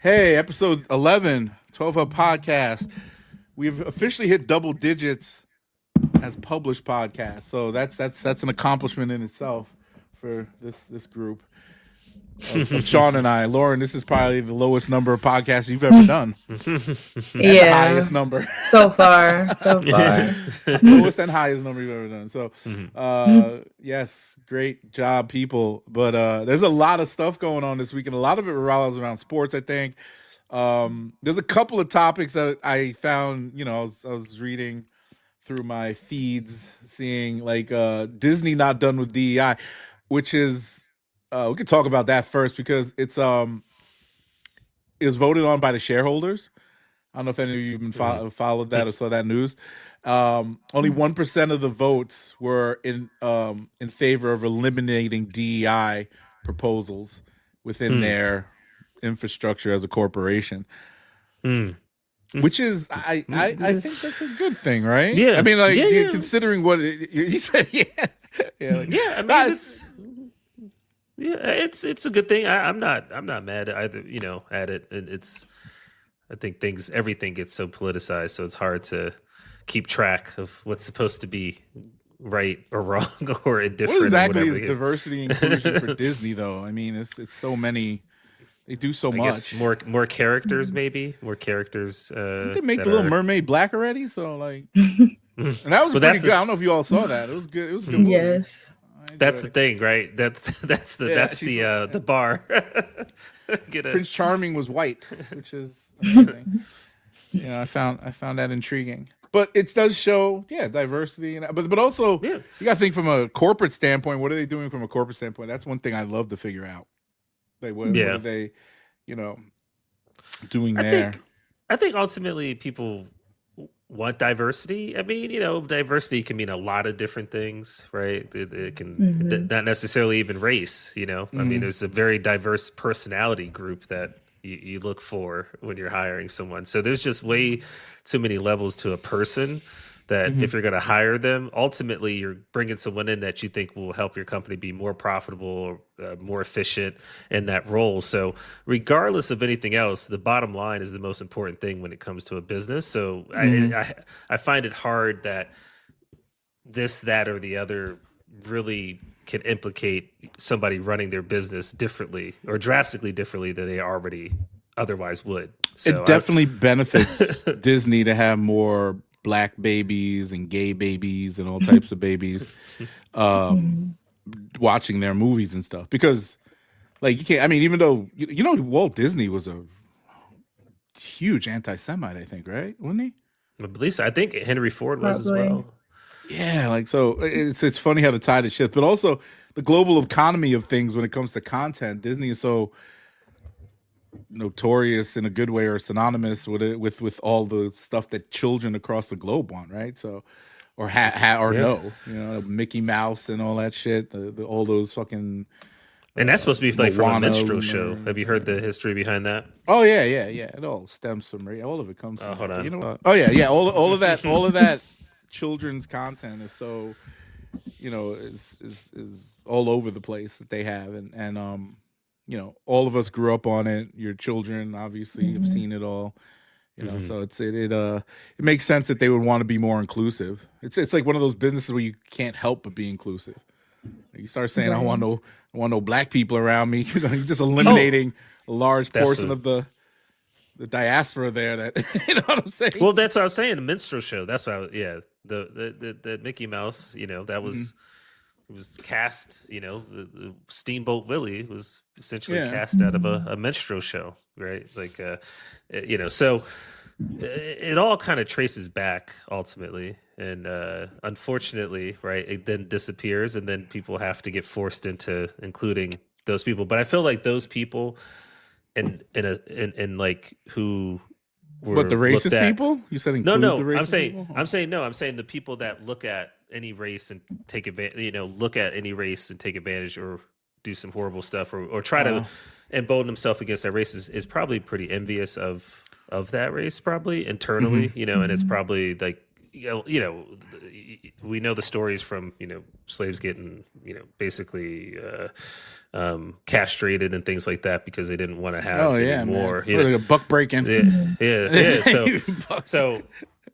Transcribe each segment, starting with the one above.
Hey, episode 11, 12 Up Podcast. We've officially hit double digits as published podcasts. So that's an accomplishment in itself for this group of Sean and I. Lauren, this is probably the lowest number of podcasts you've ever done. Yeah, the highest number. so far. Lowest and highest number you've ever done. So, yes, great job, people. But there's a lot of stuff going on this week, and a lot of it revolves around sports, I think. There's a couple of topics that I found, I was reading through my feeds, seeing like Disney not done with DEI, which is we could talk about that first because it was voted on by the shareholders. I don't know if any of you even followed that or saw that news. Only 1% of the votes were in favor of eliminating DEI proposals within their infrastructure as a corporation. Which is, I think that's a good thing, right? Yeah. I mean, considering what he said, I mean, it's a good thing. I'm not mad either, at it. I think everything gets so politicized, so it's hard to keep track of what's supposed to be right or wrong or indifferent. What exactly is diversity and inclusion for Disney, though? I mean, it's so many. They do so much. More characters, maybe more characters. Didn't they make the Little Mermaid black already? So like, and that was pretty good. I don't know if you all saw that. It was good. It was a good movie. Yes. That's the thing, right? That's the bar. Prince Charming was white, which is amazing. I found that intriguing. But it does show, diversity, but also you got to think from a corporate standpoint. What are they doing from a corporate standpoint? That's one thing I'd love to figure out. What are they, doing there? I think ultimately people want diversity. I mean, diversity can mean a lot of different things, right? It can not necessarily even race. I mean, there's a very diverse personality group that you look for when you're hiring someone. So there's just way too many levels to a person that if you're going to hire them, ultimately you're bringing someone in that you think will help your company be more profitable, more efficient in that role. So regardless of anything else, the bottom line is the most important thing when it comes to a business. So I find it hard that this, that, or the other really can implicate somebody running their business differently or drastically differently than they already otherwise would. So it definitely benefits Disney to have more black babies and gay babies and all types of babies watching their movies and stuff, because like you can't, I mean, even though Walt Disney was a huge anti-Semite, I think, right? Wasn't he? At least I think Henry Ford was as well. Yeah, like, so it's funny how the tide has shifted, but also the global economy of things when it comes to content. Disney is so notorious in a good way, or synonymous with it, with all the stuff that children across the globe want, right? So, or Mickey Mouse and all that shit, all those fucking. And that's supposed to be like from a minstrel show. Have you heard the history behind that? Oh yeah. It all stems from all of it comes. From hold on. You know what? Oh yeah. All of that children's content is so, is all over the place that they have, and all of us grew up on it. Your children obviously have seen it all, so it makes sense that they would want to be more inclusive. It's like one of those businesses where you can't help but be inclusive. You start saying, I want no black people around me. You're just eliminating a large portion of the diaspora there. That you know what I'm saying? Well, that's what I was saying. The minstrel show. That's what. The Mickey Mouse. That was. It was cast, the Steamboat Willie was essentially cast out of a minstrel show, right? Like, so it all kind of traces back ultimately. And unfortunately, right, it then disappears, and then people have to get forced into including those people. But I feel like those people and like who were, but the racist people? You said include the racist people? I'm saying the people that look at any race and take advantage, look at any race and take advantage or do some horrible stuff or try to embolden himself against that race is probably pretty envious of that race, probably internally, and it's probably like we know the stories from slaves getting basically castrated and things like that because they didn't want to have any more. Like a buck breaking. Yeah. So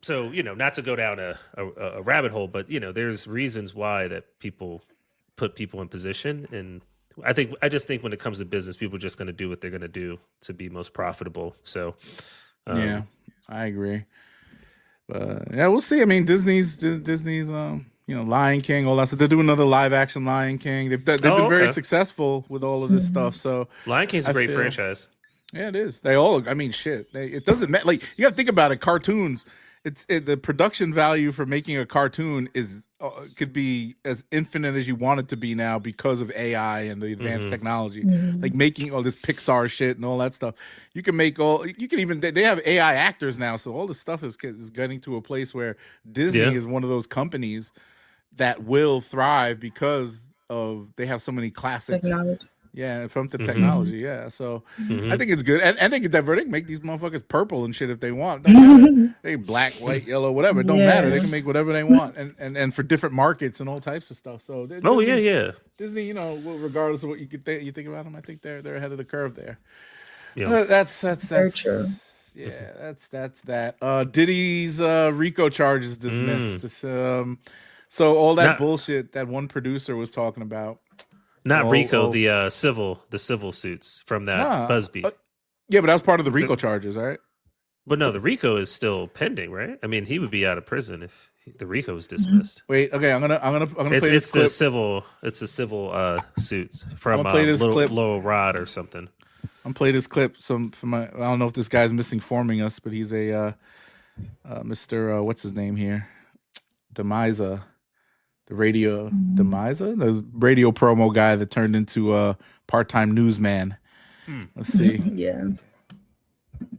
not to go down a rabbit hole, but there's reasons why that people put people in position, and I just think when it comes to business, people are just going to do what they're going to do to be most profitable. So yeah, I agree. But yeah, we'll see. I mean, Disney's Lion King, all that. So they're doing another live action Lion King. They've been very successful with all of this stuff. So Lion King's a great franchise. Yeah, it is. They all. I mean, shit. It doesn't matter. Like, you got to think about it. Cartoons. The production value for making a cartoon could be as infinite as you want it to be now because of AI and the advanced technology. Like making all this Pixar shit and all that stuff. You can make they have AI actors now, so all this stuff is getting to a place where Disney is one of those companies that will thrive because they have so many classics. Technology. Yeah, from the technology, yeah. So I think it's good, and they can make these motherfuckers purple and shit if they want. They black, white, yellow, whatever. It don't matter. They can make whatever they want, and for different markets and all types of stuff. So Disney, regardless of what you think about them, I think they're ahead of the curve there. Yeah, that's very true. Yeah, that's that. Diddy's RICO charges dismissed. So all that bullshit that one producer was talking about. Not RICO, the civil suits from that Busby. Yeah, but that was part of the RICO charges, right? But no, the RICO is still pending, right? I mean, he would be out of prison if the RICO was dismissed. Wait, okay, I'm gonna play this clip. It's the civil suits from Lowell Rod or something. I'm gonna play this clip. I don't know if this guy's misinforming us, but he's a Mr. What's his name here? Demisa. The radio promo guy that turned into a part-time newsman. Let's see. Yeah. New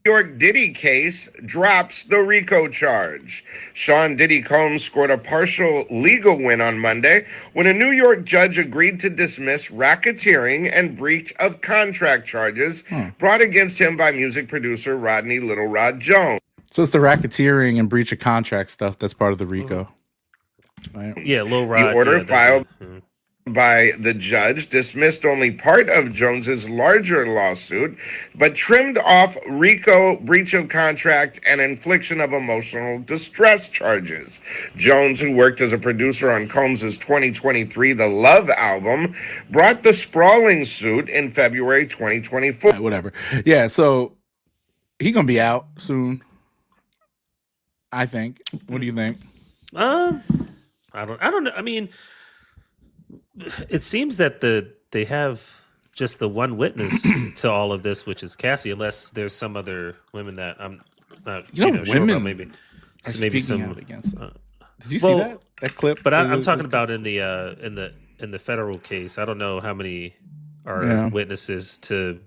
York Diddy case drops the RICO charge. Sean Diddy Combs scored a partial legal win on Monday when a New York judge agreed to dismiss racketeering and breach of contract charges brought against him by music producer Rodney Little Rod Jones. So it's the racketeering and breach of contract stuff that's part of the RICO. Right. Yeah, Lil Rod. The order filed by the judge dismissed only part of Jones's larger lawsuit, but trimmed off RICO breach of contract and infliction of emotional distress charges. Jones, who worked as a producer on Combs's 2023 The Love album, brought the sprawling suit in February 2024. Right, whatever. Yeah, so he's gonna be out soon, I think. What do you think? I don't know. I mean, it seems that they have just the one witness to all of this, which is Cassie, unless there's some other women that I'm not women sure about. Maybe some out against it. Did you see that clip? But I'm talking about in the federal case. I don't know how many are witnesses to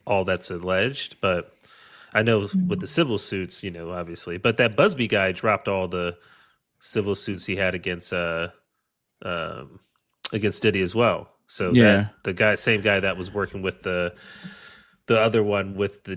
all that's alleged, but I know with the civil suits, obviously. But that Busby guy dropped all the civil suits he had against Diddy as well. So the same guy that was working with the other one with the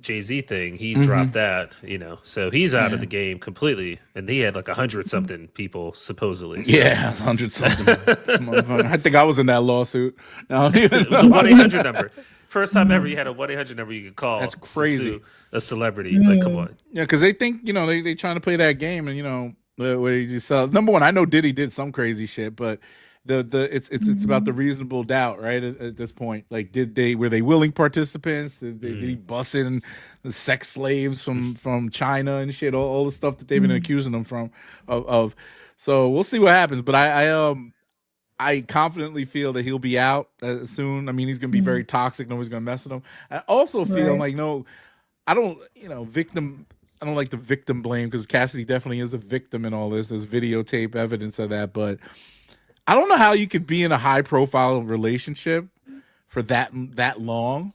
Jay-Z thing, he dropped that, so he's out of the game completely. And he had like 100-something people supposedly. So. Yeah, 100-something. I think I was in that lawsuit. No, it was a 1-800 number. First time ever you had a 1-800 number you could call. That's crazy. To sue a celebrity. Like, come on. Yeah, because they think they trying to play that game, and where you just number one. I know Diddy did some crazy shit, but it's about the reasonable doubt, right? At this point, like, were they willing participants? Did he bust in the sex slaves from China and shit? All the stuff that they've been accusing them of. So we'll see what happens. But I confidently feel that he'll be out soon. I mean, he's gonna be very toxic. Nobody's gonna mess with him. I also feel like I don't victim. I don't like the victim blame because Cassidy definitely is a victim in all this. There's videotape evidence of that, but I don't know how you could be in a high profile relationship for that long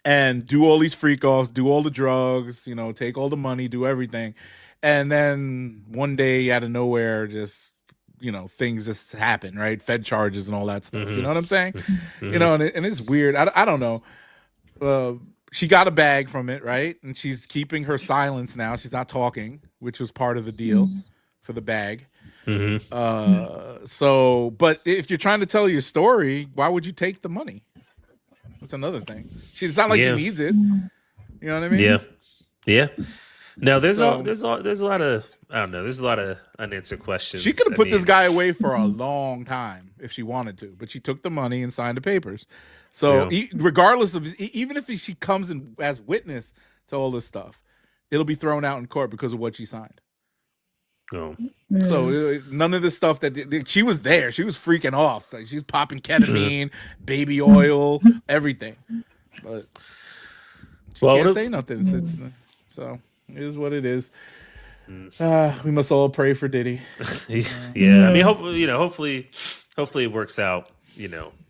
and do all these freak offs, do all the drugs, take all the money, do everything. And then one day out of nowhere, just, things just happen, right? Fed charges and all that stuff. You know what I'm saying? And it's weird. I don't know. she got a bag from it, right? And she's keeping her silence now. She's not talking, which was part of the deal for the bag. So, but if you're trying to tell your story, why would you take the money? That's another thing. It's not like she needs it. You know what I mean? Yeah. No, there's a lot of, I don't know. There's a lot of unanswered questions. She could have put this guy away for a long time if she wanted to, but she took the money and signed the papers. So regardless of, even if she comes in as witness to all this stuff, it'll be thrown out in court because of what she signed. Oh. So none of the stuff that she was there. She was freaking off. Like, she was popping ketamine, baby oil, everything. But she can't say nothing. So it is what it is. We must all pray for Diddy. Yeah, I mean, hopefully it works out.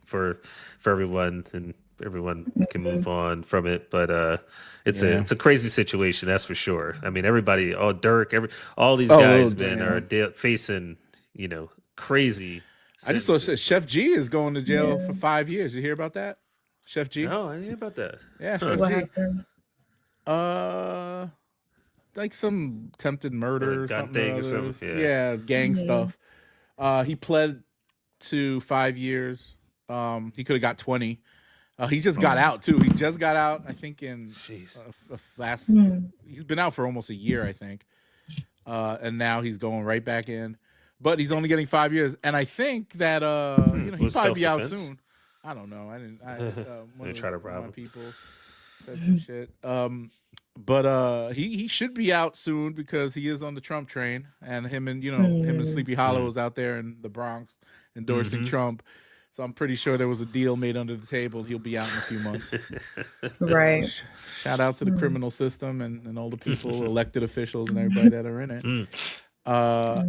For everyone, and everyone can move on from it. But it's a crazy situation, that's for sure. I mean, everybody, Dirk, all these guys, are facing crazy. I just saw Chef G is going to jail for 5 years. You hear about that? Chef G? No, I didn't hear about that. Yeah, Chef G. Like some attempted murder, gun thing or something. Yeah, gang stuff. He pled to 5 years. He could have got 20. He just got out too. He just got out, I think, in he's been out for almost a year, I think. And now he's going right back in. But he's only getting 5 years. And I think that he'll probably be out soon. I don't know. I try to rob him. People said some shit. But he should be out soon because he is on the Trump train, and him and Sleepy Hollow is out there in the Bronx endorsing Trump. So I'm pretty sure there was a deal made under the table. He'll be out in a few months. Right. Shout out to the criminal system and all the people, elected officials, and everybody that are in it.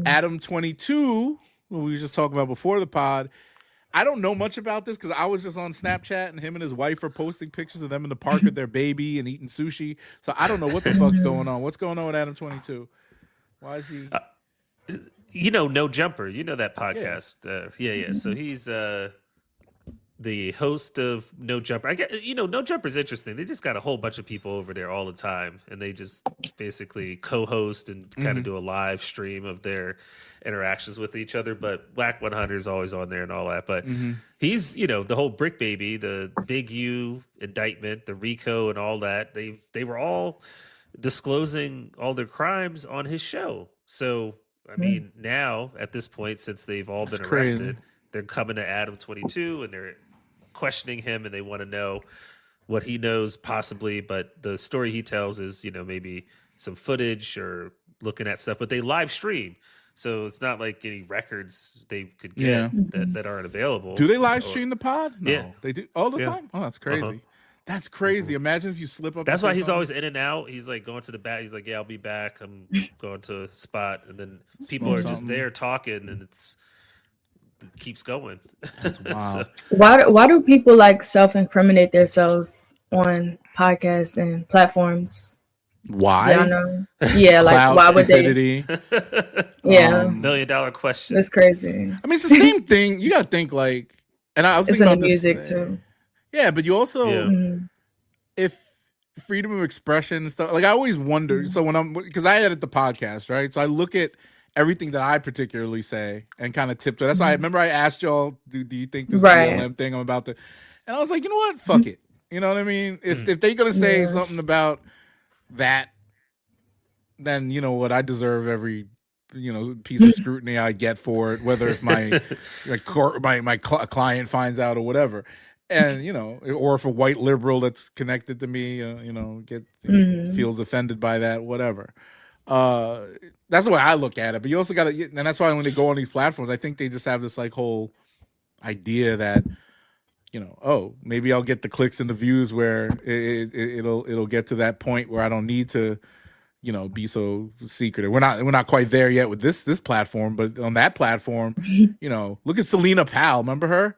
Adam 22, who we were just talking about before the pod. I don't know much about this because I was just on Snapchat and him and his wife are posting pictures of them in the park with their baby and eating sushi. So I don't know what the fuck's going on. What's going on with Adam 22? Why is he? No Jumper. You know that podcast. Yeah. So he's the host of No Jumper. I get, No Jumper's interesting. They just got a whole bunch of people over there all the time, and they just basically co-host and kind of do a live stream of their interactions with each other. But Wack 100 is always on there and all that. But he's, the whole Brick Baby, the Big U indictment, the RICO and all that. They were all disclosing all their crimes on his show. So, I mean, now at this point, since they've all been arrested, they're coming to Adam 22 and they're questioning him, and they want to know what he knows possibly. But the story he tells is, maybe some footage or looking at stuff, but they live stream. So it's not like any records they could get that aren't available. Do they live stream the pod? No, yeah. They do all the time. Oh, that's crazy. That's crazy. Imagine if you slip up. That's why he's always in and out. He's like going to the back. He's like, yeah, I'll be back. I'm going to a spot. And then people are just there talking, and it keeps going. That's wild. Why do people like self-incriminate themselves on podcasts and platforms? Why? Y'all know? Yeah, like Clout, why would stupidity. Yeah. $1 million question. It's crazy. I mean, it's the same thing. You gotta think like, and I was It's thinking in the about music this, too. Yeah, but you also, if freedom of expression and stuff, like I always wonder. So because I edit the podcast, right? So I look at everything that I particularly say and kind of tiptoe. That's why I remember I asked y'all, do you think this BLM thing I'm about to? And I was like, you know what? Fuck it. You know what I mean? If they're gonna say something about that, then you know what? I deserve every piece of scrutiny I get for it, whether if my client finds out or whatever. And or if a white liberal that's connected to me, feels offended by that, whatever. That's the way I look at it. But you also got to, and that's why when they go on these platforms, I think they just have this like whole idea that, maybe I'll get the clicks and the views where it'll get to that point where I don't need to, be so secretive. We're not quite there yet with this platform, but on that platform, look at Selena Powell. Remember her?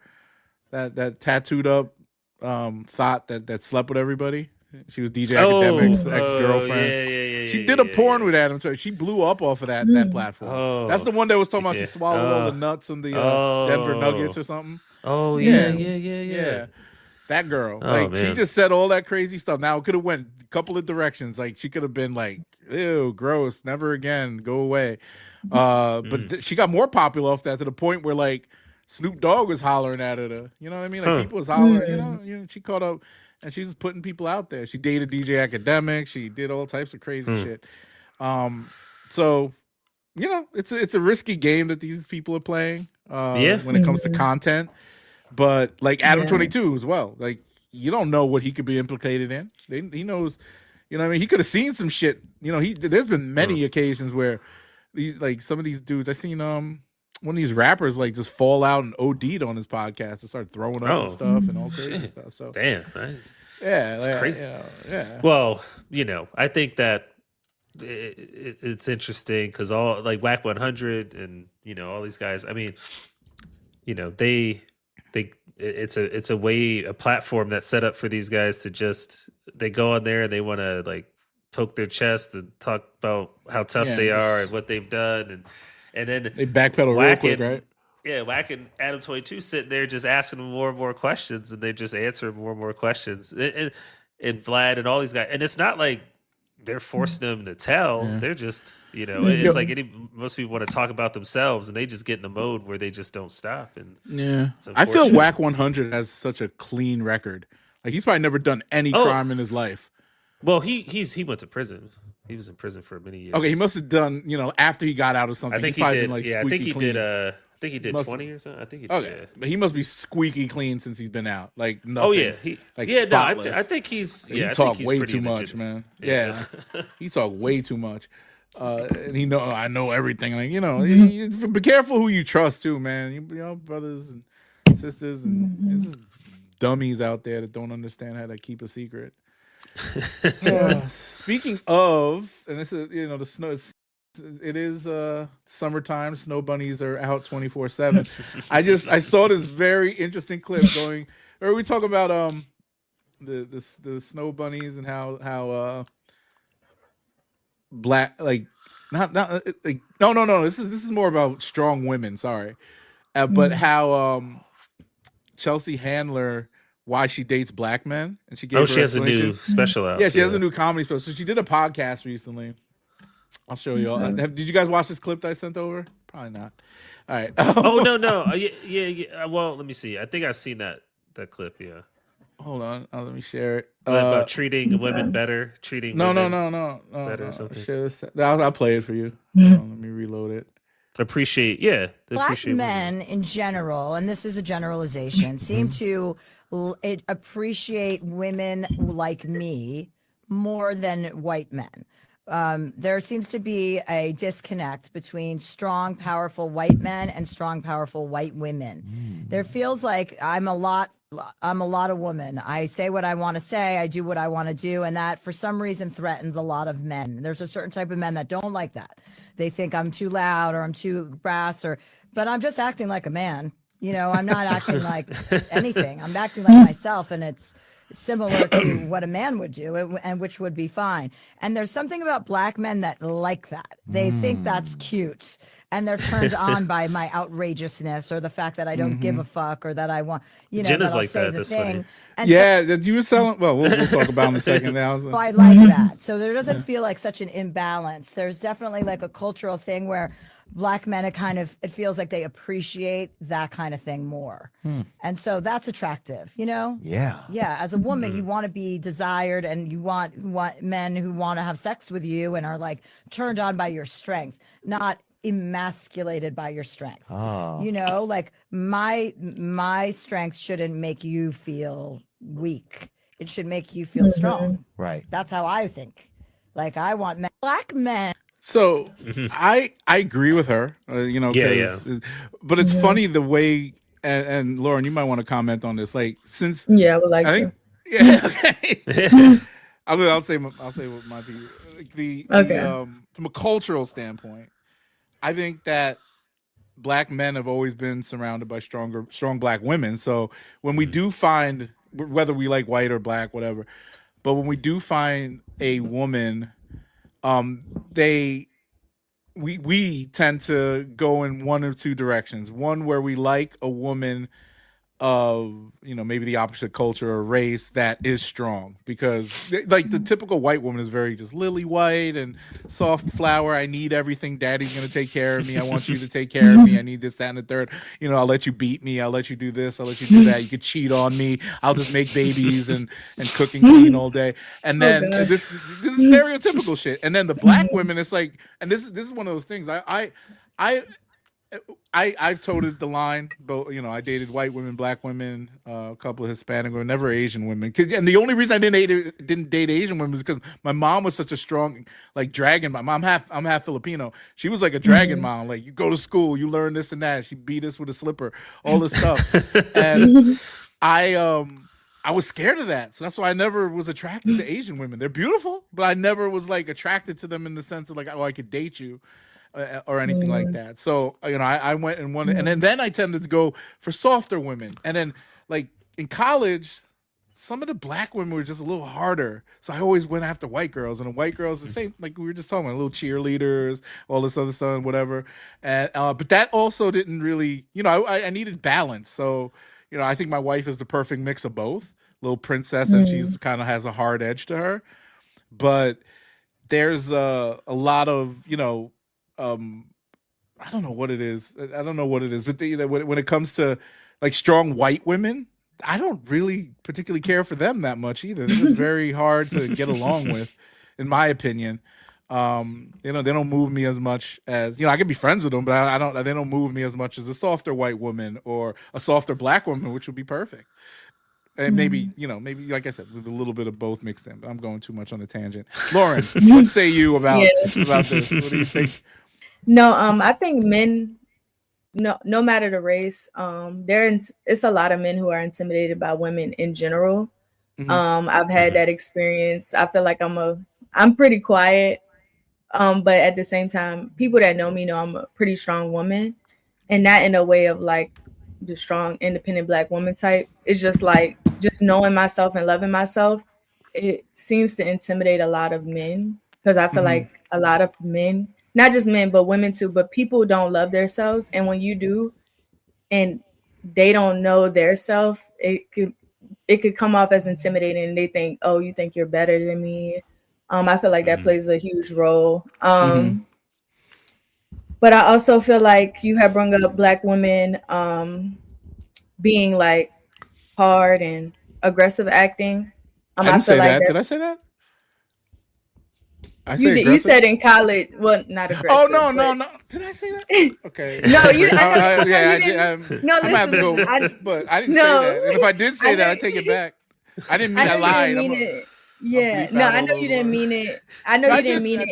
That tattooed up thought that slept with everybody. She was DJ Academic's ex-girlfriend. Yeah, she did a porn with Adam. She blew up off of that platform. That's the one that was talking about she swallowed all the nuts on the Denver Nuggets or something. Oh yeah. That girl, Oh, like, she man. just said all that crazy stuff. Now, it could have went a couple of directions. Like, she could have been like, ew, gross, never again, go away. But she got more popular off that, to the point where, like, Snoop Dogg was hollering at her. You know what I mean? Like, people was hollering, you know, she caught up, and she was putting people out there. She dated DJ Academic. She did all types of crazy shit. So, you know, it's a risky game that these people are playing when it comes to content. But like Adam 22 as well. Like, you don't know what he could be implicated in. He knows, you know what I mean? He could have seen some shit. You know, there's been many occasions where these, like, some of these dudes, I seen one of these rappers like just fall out and OD'd on his podcast and start throwing up and stuff and all crazy stuff. So damn, right? Yeah, it's crazy. You know, yeah. Well, you know, I think that it's interesting because all, like, Wack 100 and, you know, all these guys. I mean, you know, it's a platform that's set up for these guys to just, they go on there and they want to, like, poke their chest and talk about how tough they are and what they've done, and then they backpedal real quick, right? Yeah, Wack and Adam 22 sitting there just asking them more and more questions, and they just answer more and more questions. And Vlad and all these guys, and it's not like they're forcing them to tell. They're just, you know, it's like most people want to talk about themselves, and they just get in a mode where they just don't stop. And I feel Wack 100 has such a clean record. Like, he's probably never done any crime in his life. Well, he went to prison. He was in prison for many years. Okay, he must have done, you know, after he got out of something. I think he did. Like, I think he did. I think he did 20 or something. I think he did. Okay, but he must be squeaky clean since he's been out. Like, nothing. Oh yeah, spotless. No, I think he's. He talked way too much, man. Yeah, he talked way too much. And I know everything. Like, you know, be careful who you trust too, man. You know, brothers and sisters, and there's just dummies out there that don't understand how to keep a secret. Speaking of, and this is, you know, the snow. It is summertime. Snow bunnies are out 24/7. I saw this very interesting clip going. Or we talk about the snow bunnies and how black, like, not like, no. This is more about strong women. Sorry, but how Chelsea Handler, why she dates black men, and she gave she has a new special out. Yeah, she has a new comedy special. So she did a podcast recently. I'll show you all. Did you guys watch this clip that I sent over? Probably not. All right. Oh no. Yeah. Well, let me see. I think I've seen that clip. Yeah. Hold on. Let me share it. About treating women better. Treating women better or something. I'll play it for you. Let me reload it. Appreciate. Black men in general, and this is a generalization, seem to appreciate women like me more than white men. There seems to be a disconnect between strong, powerful white men and strong, powerful white women. There feels like I'm a lot of woman. I say what I want to say. I do what I want to do. And that, for some reason, threatens a lot of men. There's a certain type of men that don't like that. They think I'm too loud or I'm too brass, but I'm just acting like a man. You know, I'm not acting like anything. I'm acting like myself, and it's similar to what a man would do, and which would be fine. And there's something about black men that like that. They think that's cute, and they're turned on by my outrageousness or the fact that I don't give a fuck, or that I want, you know, Jenna's that I'll like say that. the That's thing. funny. And you were selling. Well, we'll talk about it in a second now. so I like that. So there doesn't feel like such an imbalance. There's definitely like a cultural thing where black men, it feels like they appreciate that kind of thing more. And so that's attractive, you know? Yeah. Yeah. As a woman, you want to be desired, and you want men who want to have sex with you and are like turned on by your strength, not emasculated by your strength. You know, like my strength shouldn't make you feel weak. It should make you feel strong. Right. That's how I think. Like, I want black men. So I agree with her, you know, but it's funny the way, and Lauren, you might want to comment on this. Like, since I would like to. Yeah, okay. I'll say what my view. Like from a cultural standpoint, I think that black men have always been surrounded by strong black women. So when we do find, whether we like white or black, whatever, but when we do find a woman, we tend to go in one or two directions. One where we like a woman of, you know, maybe the opposite culture or race that is strong, because like the typical white woman is very just lily white and soft flower. I need everything. Daddy's going to take care of me. I want you to take care of me. I need this, that, and the third. You know, I'll let you beat me. I'll let you do this. I'll let you do that. You could cheat on me. I'll just make babies and cook and clean all day. And then this is stereotypical shit. And then the black women, it's like, and this is one of those things. I've toted the line, but you know, I dated white women, black women, a couple of Hispanic women, never Asian women. And the only reason I didn't date Asian women was because my mom was such a strong, like, dragon mom. I'm half Filipino. She was like a dragon mom. Like, you go to school, you learn this and that. She beat us with a slipper, all this stuff. And I was scared of that, so that's why I never was attracted to Asian women. They're beautiful, but I never was like attracted to them in the sense of like, oh, I could date you. Or anything like that. So, you know, I went and wanted, and then I tended to go for softer women. And then, like, in college, some of the black women were just a little harder. So I always went after white girls, and the white girls, the same, like we were just talking about, little cheerleaders, all this other stuff, and whatever. And but that also didn't really, you know, I needed balance. So, you know, I think my wife is the perfect mix of both. Little princess, and she's kind of has a hard edge to her. But there's a lot of, you know, I don't know what it is. I don't know what it is, but you know, when it comes to like strong white women, I don't really particularly care for them that much either. They're just very hard to get along with, in my opinion. You know, they don't move me as much as, you know, I can be friends with them, but they don't move me as much as a softer white woman or a softer black woman, which would be perfect. And maybe, you know, maybe, like I said, with a little bit of both mixed in, but I'm going too much on a tangent. Lauren, what say you about this? What do you think? No, I think men, no matter the race, it's a lot of men who are intimidated by women in general. I've had that experience. I feel like I'm pretty quiet, but at the same time, people that know me know I'm a pretty strong woman, and not in a way of like the strong, independent black woman type. It's just like just knowing myself and loving myself. It seems to intimidate a lot of men, because I feel like a lot of men, not just men, but women too, but people don't love themselves. And when you do, and they don't know their self, it could come off as intimidating, and they think, oh, you think you're better than me. I feel like that plays a huge role. But I also feel like you have brought up black women being like hard and aggressive acting. I didn't say that. Did I say that? You said in college, well, not aggressive. Oh no! Did I say that? Okay. No, you. No, I'm have to go, but I didn't say that. And if I did say that, I take it back. I didn't mean I lied. I know you didn't mean it. I know you didn't mean it.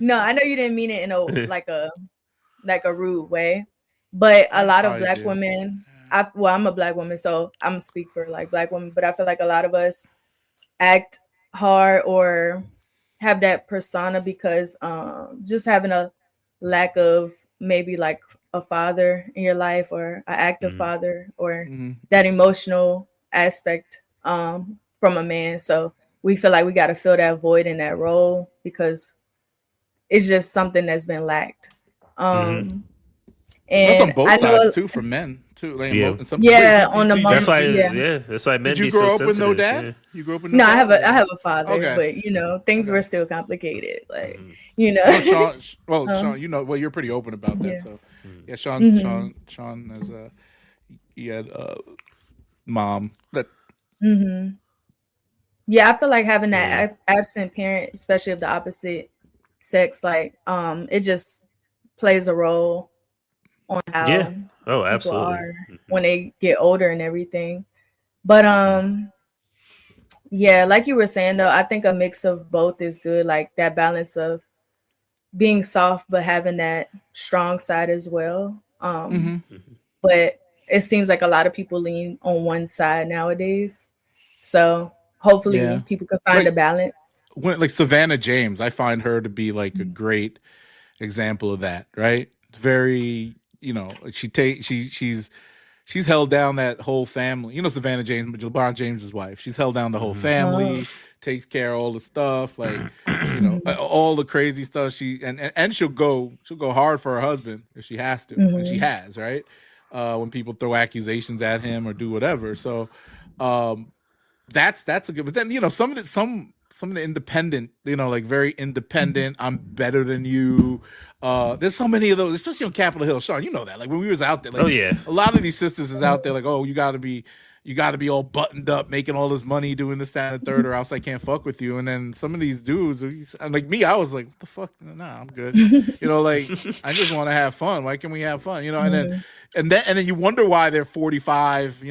No, I know you didn't mean it in a like a rude way. But a lot of black women. I'm a black woman, so I'm speak for like black women. But I feel like a lot of us act hard or have that persona because just having a lack of maybe like a father in your life or an active father or that emotional aspect from a man. So we feel like we got to fill that void in that role because it's just something that's been lacked. And that's on both sides too, for men too. Like, on the that's why men. Did you grow up with no dad? Yeah. You grew up with no dad? I have a father, but you know things were still complicated. Like you know, Sean, you know, well, you're pretty open about that. So Sean has he had mom that. Yeah, I feel like having that absent parent, especially of the opposite sex, like it just plays a role on how people are when they get older and everything. But like you were saying though, I think a mix of both is good, like that balance of being soft but having that strong side as well. But it seems like a lot of people lean on one side nowadays, so hopefully people can find a balance. Like Savannah James, I find her to be like a great example of that, right? Very, you know, she's held down that whole family. You know, Savannah James, LeBron James's wife. She's held down the whole family, takes care of all the stuff, like you know, all the crazy stuff. And she'll go hard for her husband if she has to, and she has, right? when people throw accusations at him or do whatever. So that's a good. But then some of the independent, like very independent. I'm better than you. There's so many of those, especially on Capitol Hill. Sean, you know that. Like when we was out there, like a lot of these sisters is out there like, oh, you got to be all buttoned up, making all this money, doing this, that, and the third, or else I can't fuck with you. And then some of these dudes, like me, I was like, what the fuck? Nah, I'm good. Like I just want to have fun. Why can't we have fun? And then you wonder why they're 45,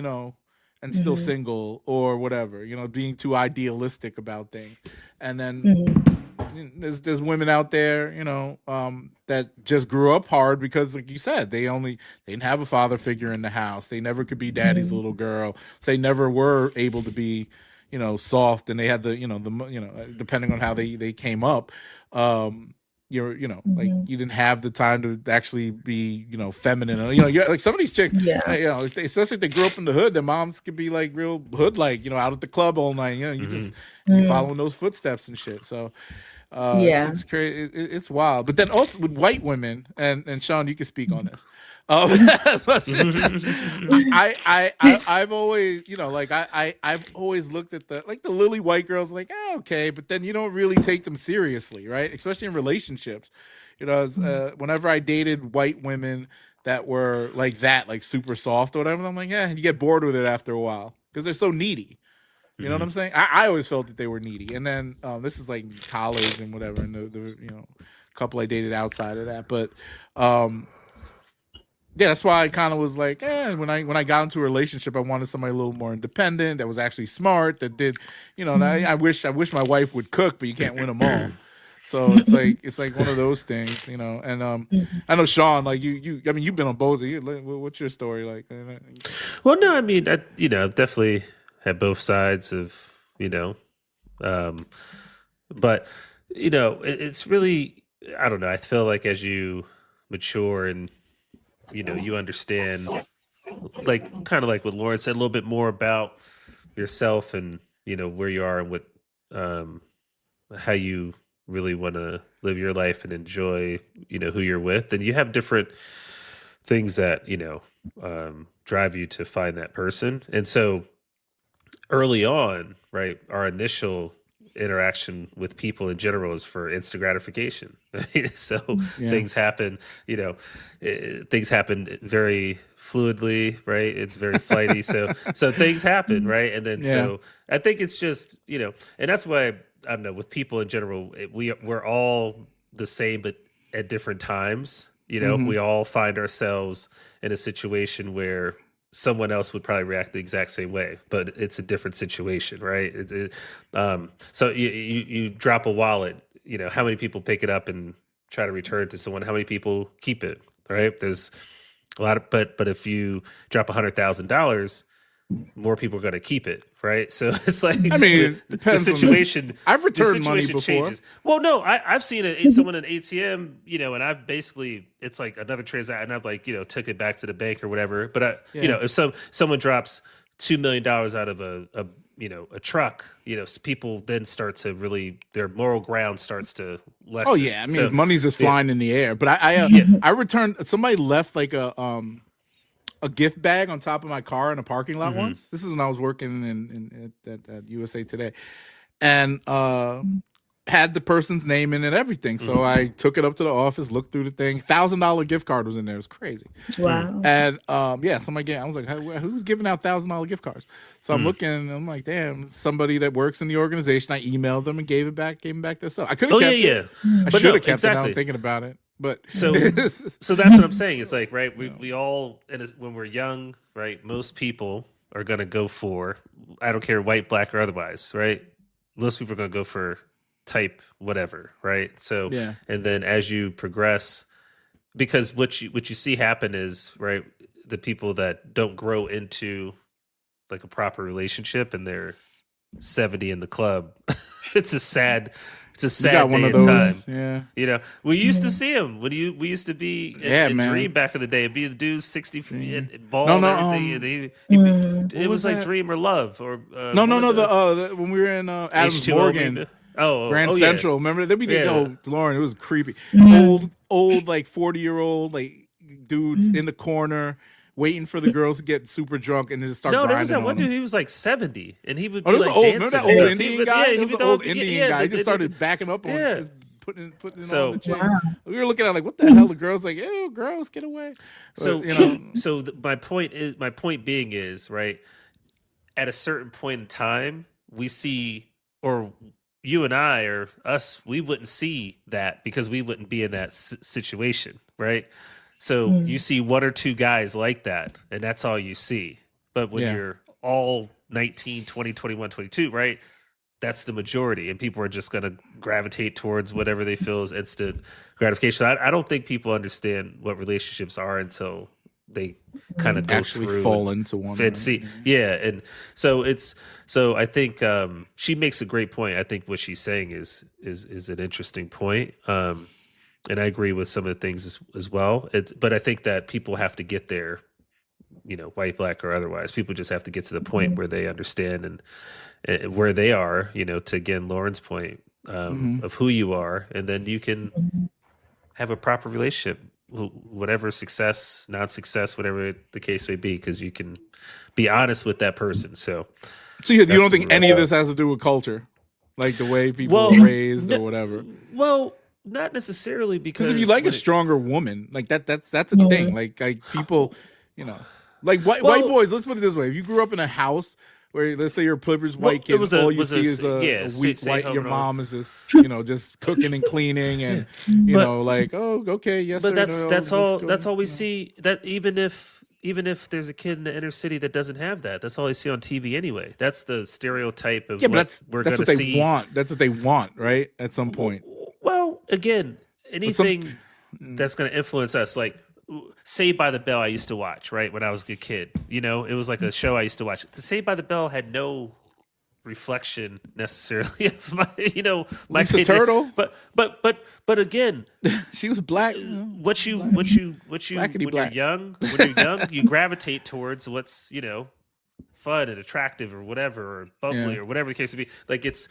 and still single or whatever, being too idealistic about things. And then there's women out there, that just grew up hard because, like you said, they didn't have a father figure in the house. They never could be daddy's little girl. So they never were able to be, soft, and they had depending on how they came up, like you didn't have the time to actually be, feminine. You're like some of these chicks, especially if they grew up in the hood, their moms could be like real hood, like, out at the club all night. You following those footsteps and shit. So it's crazy. It's wild. But then also with white women, and Sean, you can speak on this. I've always, I've always looked at the lily white girls like, okay, but then you don't really take them seriously, right? Especially in relationships. Whenever I dated white women that were like that, like super soft or whatever, I'm like, you get bored with it after a while because they're so needy. You know what I'm saying? I always felt that they were needy. And then this is like college and whatever, and the couple I dated outside of that, but that's why I kind of was like, when I got into a relationship, I wanted somebody a little more independent, that was actually smart, that did, I wish my wife would cook, but you can't win them all. So it's like one of those things, And I know Sean, like you've been on both. What's your story like? Well, no, I mean, I definitely had both sides of, but it's really, I don't know. I feel like as you mature and you understand, like kind of like what Lauren said, a little bit more about yourself and where you are and what how you really want to live your life and enjoy who you're with, and you have different things that drive you to find that person. And so early on, right, our initial interaction with people in general is for instant gratification. So things happen, things happen very fluidly, right? It's very flighty. So things happen, right? And then so I think it's just, and that's why I don't know, with people in general, we're all the same, but at different times, we all find ourselves in a situation where someone else would probably react the exact same way, but it's a different situation, right? So you drop a wallet, how many people pick it up and try to return it to someone? How many people keep it, right? There's a lot of, but if you drop $100,000, more people are going to keep it, right? So it's like, I mean, the situation. I've returned money before. Changes. Well, no, I've seen someone in ATM, and I've basically, it's like another transaction. I've like, took it back to the bank or whatever. But if someone drops $2 million out of a truck, people then start to really, their moral ground starts to lessen. Oh yeah, I mean, if money's just flying in the air. But I returned. Somebody left like a gift bag on top of my car in a parking lot once. This is when I was working at USA Today, and had the person's name in it, everything. So I took it up to the office, looked through the thing. $1,000 gift card was in there. It was crazy. Wow. And somebody I was like, who's giving out $1,000 gift cards? So I'm looking, and I'm like, damn, somebody that works in the organization. I emailed them and gave them back their stuff. I could have kept it. I should have kept it. Now I'm thinking about it. But so that's what I'm saying. It's like, right, we all, when we're young, right, most people are going to go for, I don't care, white, black, or otherwise, right? Most people are going to go for type whatever, right? So, and then as you progress, because what you see happen is, right, the people that don't grow into like a proper relationship and they're 70 in the club, it's a sad day in time. Yeah. We used to see him when we used to be in Dream back in the day. It'd be the dude 60 bald and everything. It was like Dream or Love or when we were in Adams Morgan. Grand Central. Remember? There'd be Lauren, it was creepy. Old like 40-year-old like dudes in the corner waiting for the girls to get super drunk and then just start grinding. There was that on one them. dude. He was like 70, and he would. Oh, be there's like old. dancing Remember that and old stuff. Indian guy? There was an old Indian guy. He just started backing up on just putting it on the chain. Wow. We were looking at like, what the hell? The girls like, ew, gross, get away. So my point being is, right, at a certain point in time, we see, or you and I or us, we wouldn't see that because we wouldn't be in that situation, right? So you see one or two guys like that, and that's all you see. But when you're all 19, 20, 21, 22, right, that's the majority, and people are just going to gravitate towards whatever they feel is instant gratification. I don't think people understand what relationships are until they kind of go actually through fall into one. and see, and so I think she makes a great point. I think what she's saying is an interesting point, and I agree with some of the things as well. But I think that people have to get there, white, black, or otherwise. People just have to get to the point where they understand and where they are, to, again, Lauren's point of who you are, and then you can have a proper relationship, whatever success, non-success, whatever the case may be, because you can be honest with that person. So you don't think any of this has to do with culture, like the way people are raised or whatever? Well, not necessarily, because if you like a stronger woman, like that's a thing. Like people, like white boys. Let's put it this way: if you grew up in a house where, let's say, you're a privileged white kid, all you see is a weak white. Your mom is just, just cooking and cleaning, and like, oh, okay, yes. But sir, that's all. That's all we see. That even if there's a kid in the inner city that doesn't have that, that's all I see on TV anyway. That's the stereotype of what we're going to see. They want. That's what they want, right? At some point. Well, again, anything that's going to influence us, like Saved by the Bell, I used to watch, right, when I was a kid. It was like a show I used to watch. Saved by the Bell had no reflection necessarily of my Lisa Turtle. But again, she was black. When you're young, you gravitate towards what's fun and attractive or whatever, or bubbly or whatever the case may be. Like it's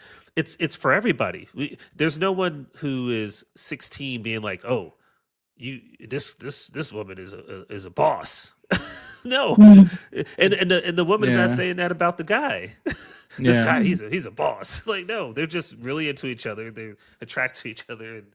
for everybody. There's no one who is 16 being like, oh, this woman is a boss. No, and the woman is not saying that about the guy. This guy, he's a boss. Like, no, they're just really into each other. They attract to each other, and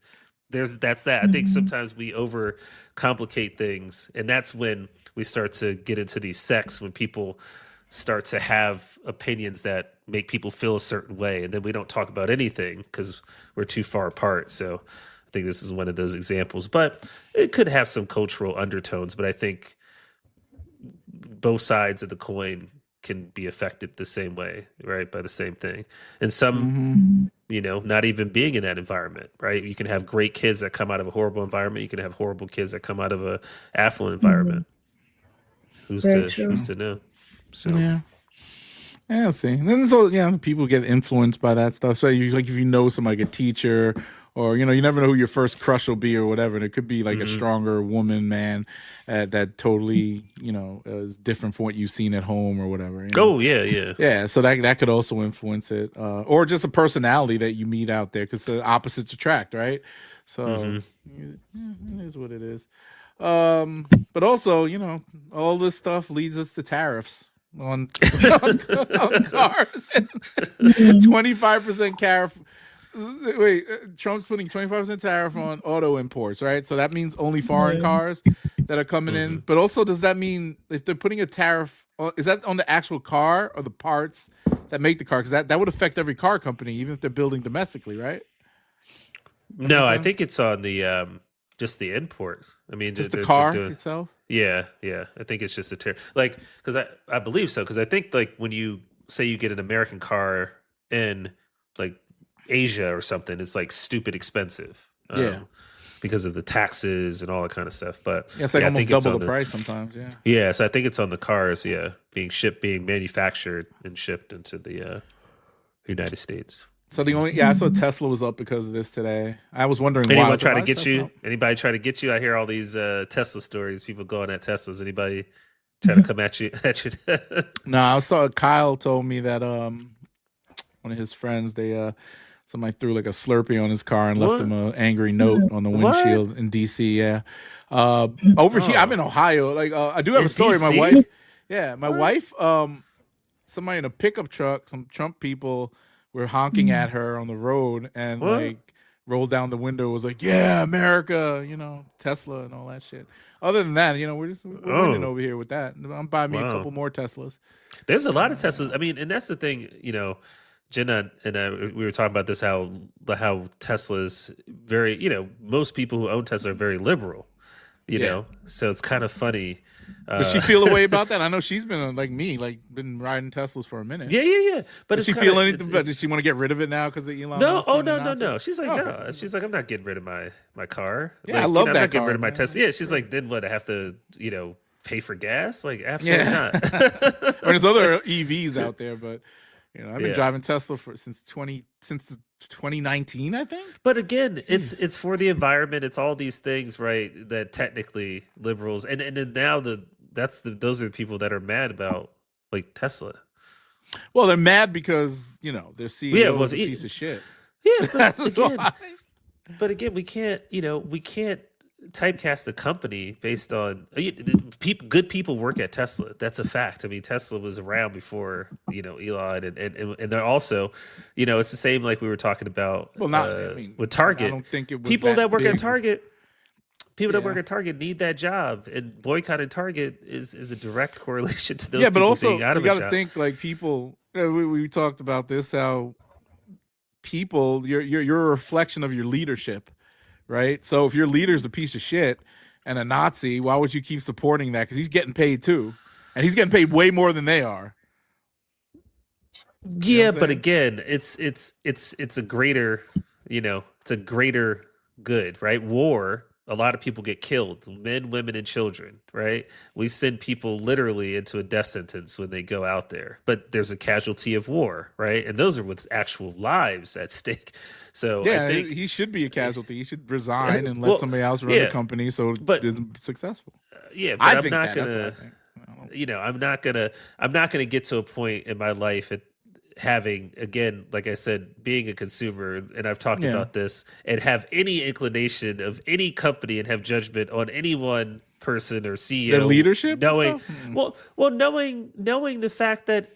that's that. I think sometimes we overcomplicate things, and that's when we start to get into these sects, when people start to have opinions that make people feel a certain way, and then we don't talk about anything because we're too far apart. So I think this is one of those examples, but it could have some cultural undertones. But I think both sides of the coin can be affected the same way, right, by the same thing. And some, not even being in that environment, right? You can have great kids that come out of a horrible environment. You can have horrible kids that come out of a affluent environment. Who's to know? So yeah, see. And then so people get influenced by that stuff. So if you know somebody, like a teacher, or you never know who your first crush will be or whatever. And it could be like a stronger woman, man, that totally is different from what you've seen at home or whatever. Oh yeah. So that could also influence it, or just a personality that you meet out there, because the opposites attract, right? So it is what it is. But also, all this stuff leads us to tariffs on cars. 25% tariff. Wait, Trump's putting 25% tariff on auto imports, right? So that means only foreign cars that are coming in. But also, does that mean if they're putting a tariff, is that on the actual car or the parts that make the car? Because that would affect every car company, even if they're building domestically, right? No, I think it's on the just the import. I mean, just the car itself. Yeah. I think it's just a tariff, like, because I believe so. Because I think, like, when you say you get an American car in like Asia or something, it's like stupid expensive. Because of the taxes and all that kind of stuff. But it's like almost double the price sometimes. So I think it's on the cars. Being manufactured and shipped into the United States. So I saw Tesla was up because of this today. I was wondering why. Anybody try to get you? Anybody try to get you? I hear all these Tesla stories. People going at Teslas. Anybody try to come at you? No, I saw Kyle told me that one of his friends, they somebody threw like a Slurpee on his car and left him an angry note on the windshield in DC. Yeah. Over here, I'm in Ohio. Like I do have a story. DC? My wife, somebody in a pickup truck, some Trump people were honking at her on the road and like rolled down the window, was like, yeah, America, Tesla and all that shit. Other than that, we're winning over here with that. I'm buying me a couple more Teslas. There's a lot of Teslas. I mean, and that's the thing, Jenna and I, we were talking about this, how Tesla's very, most people who own Tesla are very liberal, you know, so it's kind of funny. Does she feel a way about that? I know she's been like me, been riding Teslas for a minute. Yeah. But does she feel anything? But does she want to get rid of it now because of Elon Musk? No. She's like, no. She's like, I'm not getting rid of my car. Yeah, I love that. I'm not getting car, rid of my Tesla. Yeah, she's like, then what? I have to, pay for gas? Like, absolutely not. There's other EVs out there, but I've been driving Tesla since 2019, I think. But again, it's for the environment. It's all these things, right? That technically liberals and then now those are the people that are mad about like Tesla. Well, they're mad because their CEO is a piece of shit. Yeah, but again, we can't typecast the company based on good people work at Tesla. That's a fact. I mean, Tesla was around before Elon, and they're also, it's the same like we were talking about. Well, with Target. I don't think it was people that work at Target. People that work at Target need that job, and boycotting Target is a direct correlation to those. Yeah, but also being out of you got to think like people. We talked about this, how people you're a reflection of your leadership. Right. So if your leader's a piece of shit and a Nazi, why would you keep supporting that? Because he's getting paid too. And he's getting paid way more than they are. Yeah, but again, it's a greater, it's a greater good, right? War, a lot of people get killed, men, women, and children, right? We send people literally into a death sentence when they go out there, but there's a casualty of war, right? And those are with actual lives at stake. So yeah, I think he should be a casualty. He should resign and let somebody else run the company so it isn't successful. Yeah, but I'm not gonna, I'm not gonna get to a point in my life at having, again, like I said, being a consumer, and I've talked about this, and have any inclination of any company and have judgment on any one person or CEO, their leadership, knowing the fact that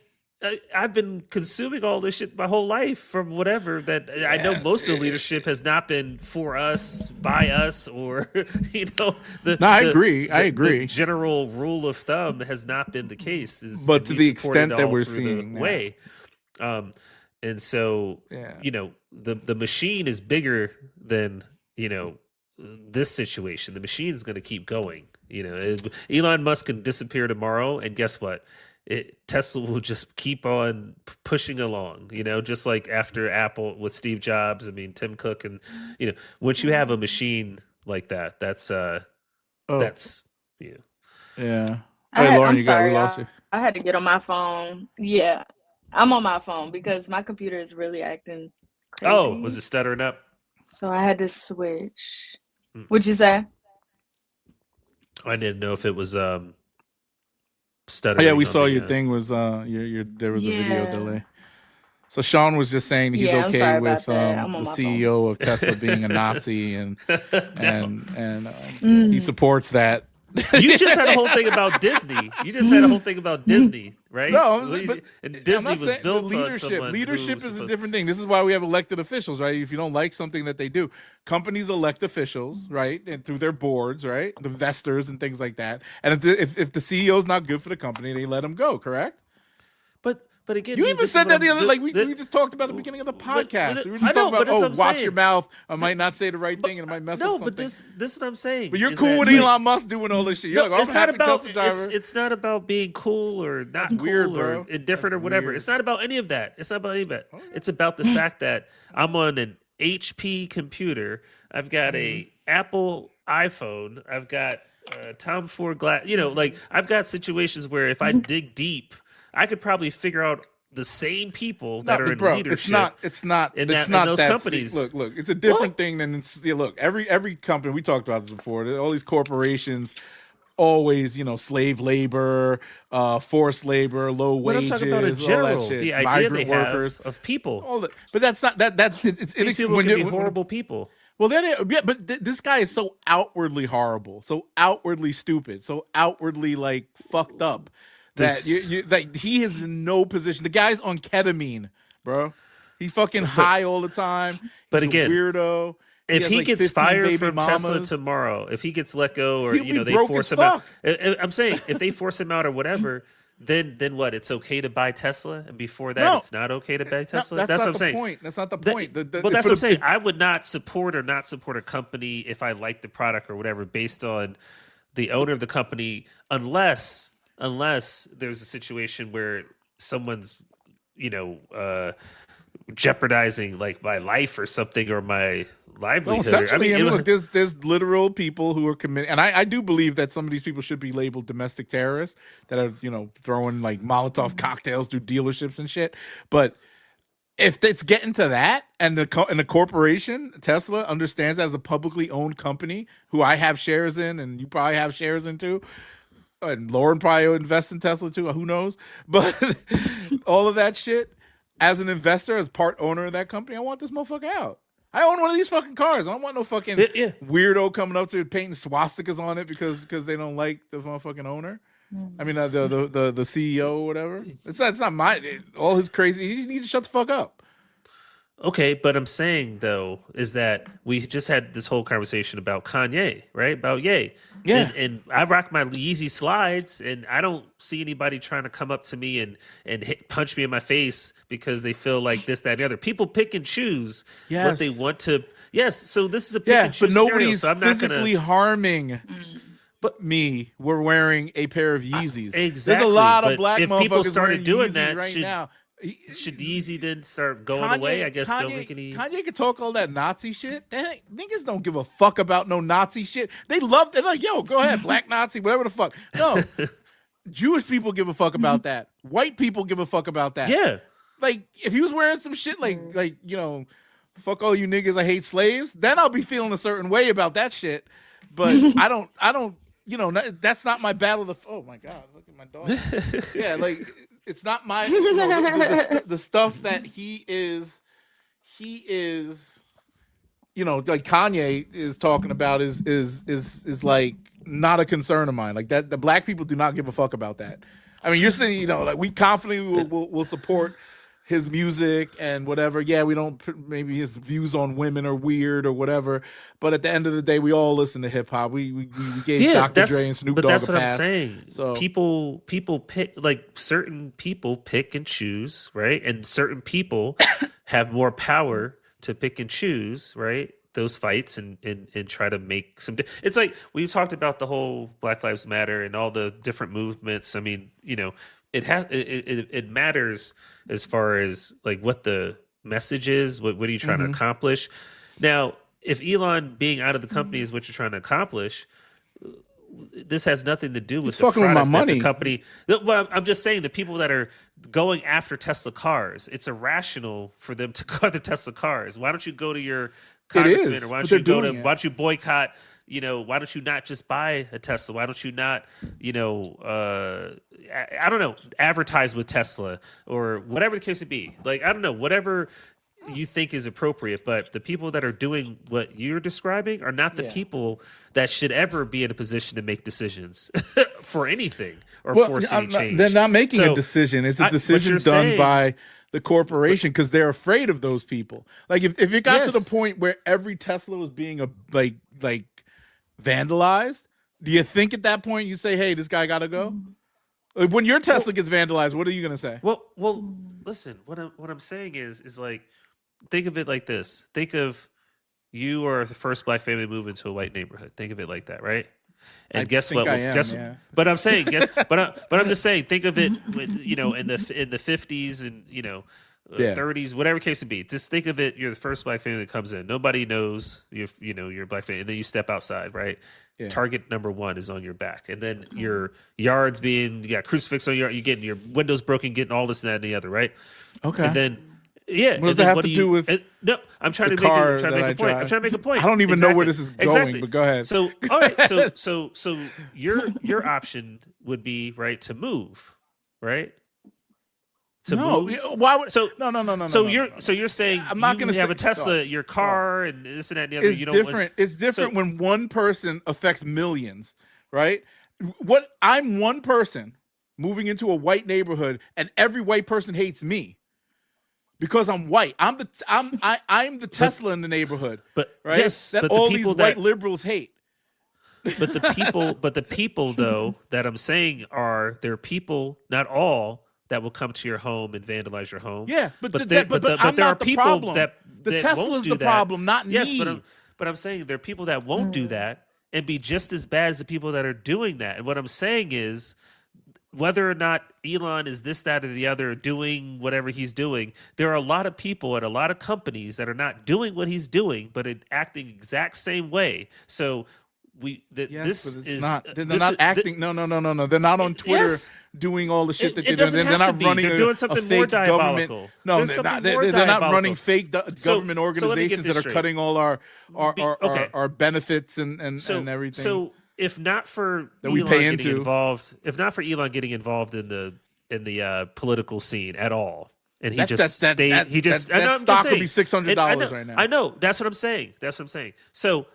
I've been consuming all this shit my whole life from whatever that I know most of the leadership has not been for us, by us, or I agree. The general rule of thumb has not been the case. But to the extent that we're seeing way. And so, the machine is bigger than, this situation. The machine is going to keep going. Elon Musk can disappear tomorrow, and guess what? Tesla will just keep on pushing along, just like after Apple with Steve Jobs. I mean, Tim Cook, and, once you have a machine like that, that's. Yeah. Hey, Lauren, we lost you. I had to get on my phone. Yeah. I'm on my phone because my computer is really acting crazy. Oh, was it stuttering up? So I had to switch. What'd you say? I didn't know if it was stuttering. Yeah, we saw your thing was there was a video delay. So Sean was just saying he's okay with the CEO of Tesla being a Nazi and he supports that. You just had a whole thing about Disney. Right? No, and Disney was built leadership. on someone. Leadership is a different thing. This is why we have elected officials, right? If you don't like something that they do, companies elect officials, right, and through their boards, right, the investors and things like that. And if the CEO is not good for the company, they let him go. Correct? But again, you even said that the other, we just talked about at the beginning of the podcast. We were just talking about, watch your mouth. I might not say the right thing and it might mess up something. No, but this is what I'm saying. But you're cool with Elon Musk doing all this shit. You're like, I'm a happy Tesla driver. It's not about being cool or not cool weird, or indifferent or whatever. It's not about any of that. It's It's about the fact that I'm on an HP computer. I've got a Apple iPhone. I've got Tom Ford glass. I've got situations where if I dig deep, I could probably figure out the same people that are in leadership. It's not those companies. Look, it's a different thing than look. Every company, we talked about this before. All these corporations always, slave labor, forced labor, low What I'm wages, talking about in general, all that shit. the idea Migrant they workers, have of people. all that. But that's not that's it's These people can be horrible people. Well, but this guy is so outwardly horrible, so outwardly stupid, so outwardly like fucked up that he is in no position. The guy's on ketamine, bro. He's fucking high all the time. But He's again, a weirdo. If he like gets 15 fired baby from mamas. Tesla tomorrow, if he gets let go, or He'll be they broke force as him out, fuck. I'm saying if they force him out or whatever, then what? It's okay to buy Tesla, and before that, No. it's not okay to buy Tesla. That's that's not what I'm the saying. point. That's not the point. But that's what I'm saying. I would not support a company if I like the product or whatever based on the owner of the company, unless there's a situation where someone's jeopardizing like my life or something, or my livelihood. Well, essentially, look, there's literal people who are committing, and I do believe that some of these people should be labeled domestic terrorists that are throwing like Molotov cocktails through dealerships and shit. But if it's getting to that, and the corporation Tesla understands that as a publicly owned company, who I have shares in, and you probably have shares in too, and Lauren probably invests in Tesla too. Who knows? But all of that shit. As an investor, as part owner of that company, I want this motherfucker out. I own one of these fucking cars. I don't want no fucking weirdo coming up to it painting swastikas on it because they don't like the motherfucking owner. I mean, the CEO or whatever. It's not my all his crazy. He just needs to shut the fuck up. Okay, but I'm saying though is that we just had this whole conversation about Kanye, right? About Ye. Yeah. And I rock my Yeezy slides, and I don't see anybody trying to come up to me and punch me in my face because they feel like this, that, and the other. People pick and choose what they want to. Yes, so this is a pick and choose but nobody's scenario, so I'm physically not gonna harming. But me, we're wearing a pair of Yeezys. Exactly. There's a lot of But black if motherfuckers people started wearing doing Yeezys that, right now. Should Yeezy then start going away? I guess don't make any. Kanye can talk all that Nazi shit. Niggas don't give a fuck about no Nazi shit. They love it. Like, yo, go ahead, black Nazi, whatever the fuck. No, Jewish people give a fuck about that. White people give a fuck about that. Yeah. Like, if he was wearing some shit like fuck all you niggas, I hate slaves, then I'll be feeling a certain way about that shit. But I don't. That's not my battle. Oh my God, look at my dog. Yeah, like. It's not my the stuff that he is like Kanye is talking about is like not a concern of mine. Like that, the black people do not give a fuck about that. I mean, you're saying like we confidently will support his music and whatever. Yeah, we don't, maybe his views on women are weird or whatever. But at the end of the day, we all listen to hip hop. We gave Dr. Dre and Snoop Dogg a pass. But that's what I'm saying. So people pick, like certain people pick and choose, right? And certain people have more power to pick and choose, right? Those fights and try to make some. It's like we've talked about the whole Black Lives Matter and all the different movements. I mean, it matters as far as like what the message is. What are you trying to accomplish? Now, if Elon being out of the company is what you're trying to accomplish, this has nothing to do with the fucking with my money. The company. Well, I'm just saying the people that are going after Tesla cars. It's irrational for them to go after Tesla cars. Why don't you go to your congressman, or why don't you go to? Why don't you boycott? Why don't you not just buy a Tesla? Why don't you not, I don't know, advertise with Tesla or whatever the case would be? Like, I don't know, whatever you think is appropriate. But the people that are doing what you're describing are not the people that should ever be in a position to make decisions for anything or force any change. They're not making a decision. It's a decision done by the corporation because they're afraid of those people. Like if it got to the point where every Tesla was being like vandalized, do you think at that point you say, hey, this guy gotta go? Like when your Tesla gets vandalized, what are you gonna say? Well, listen, what I'm saying is like, think of it like this. Think of you are the first black family to move into a white neighborhood. Think of it like that, right? And guess what? But I'm saying, but I'm just saying, think of it, in the 50s and 30s, whatever case it be. Just think of it. You're the first black family that comes in. Nobody knows you're a black family, and then you step outside, right? Yeah. Target number one is on your back, and then your yard's you got crucifix on you're getting your windows broken, getting all this and that and the other, right? Okay. And then Yeah. What does that have to do with? No, I'm trying to make a point. I'm trying to make a point. I don't even know where this is going, but go ahead. So, all right. So your option would be right to move, right? Move. Why would no. So you're saying I'm not going to have a Tesla, your car, and this and that and the other. It's different. It's different when one person affects millions, right? I'm one person moving into a white neighborhood, and every white person hates me because I'm white. I'm the Tesla in the neighborhood, right? Yes, that all these white liberals hate. But the people though that I'm saying there are people, not all, that will come to your home and vandalize your home. Yeah, but there are people problem. that Tesla's won't do the problem, not yes, me. but I'm saying there are people that won't do that and be just as bad as the people that are doing that. And what I'm saying is, whether or not Elon is this, that, or the other, doing whatever he's doing, there are a lot of people at a lot of companies that are not doing what he's doing, but acting exact same way. So they're not acting. No. They're not on Twitter doing all the shit that they're doing. They're not running. They're doing something more diabolical. No, they're not running fake government organizations that are cutting all our benefits and everything. So if not for Elon getting involved in the political scene at all, and he that stock would be $600 right now. I know. That's what I'm saying. So.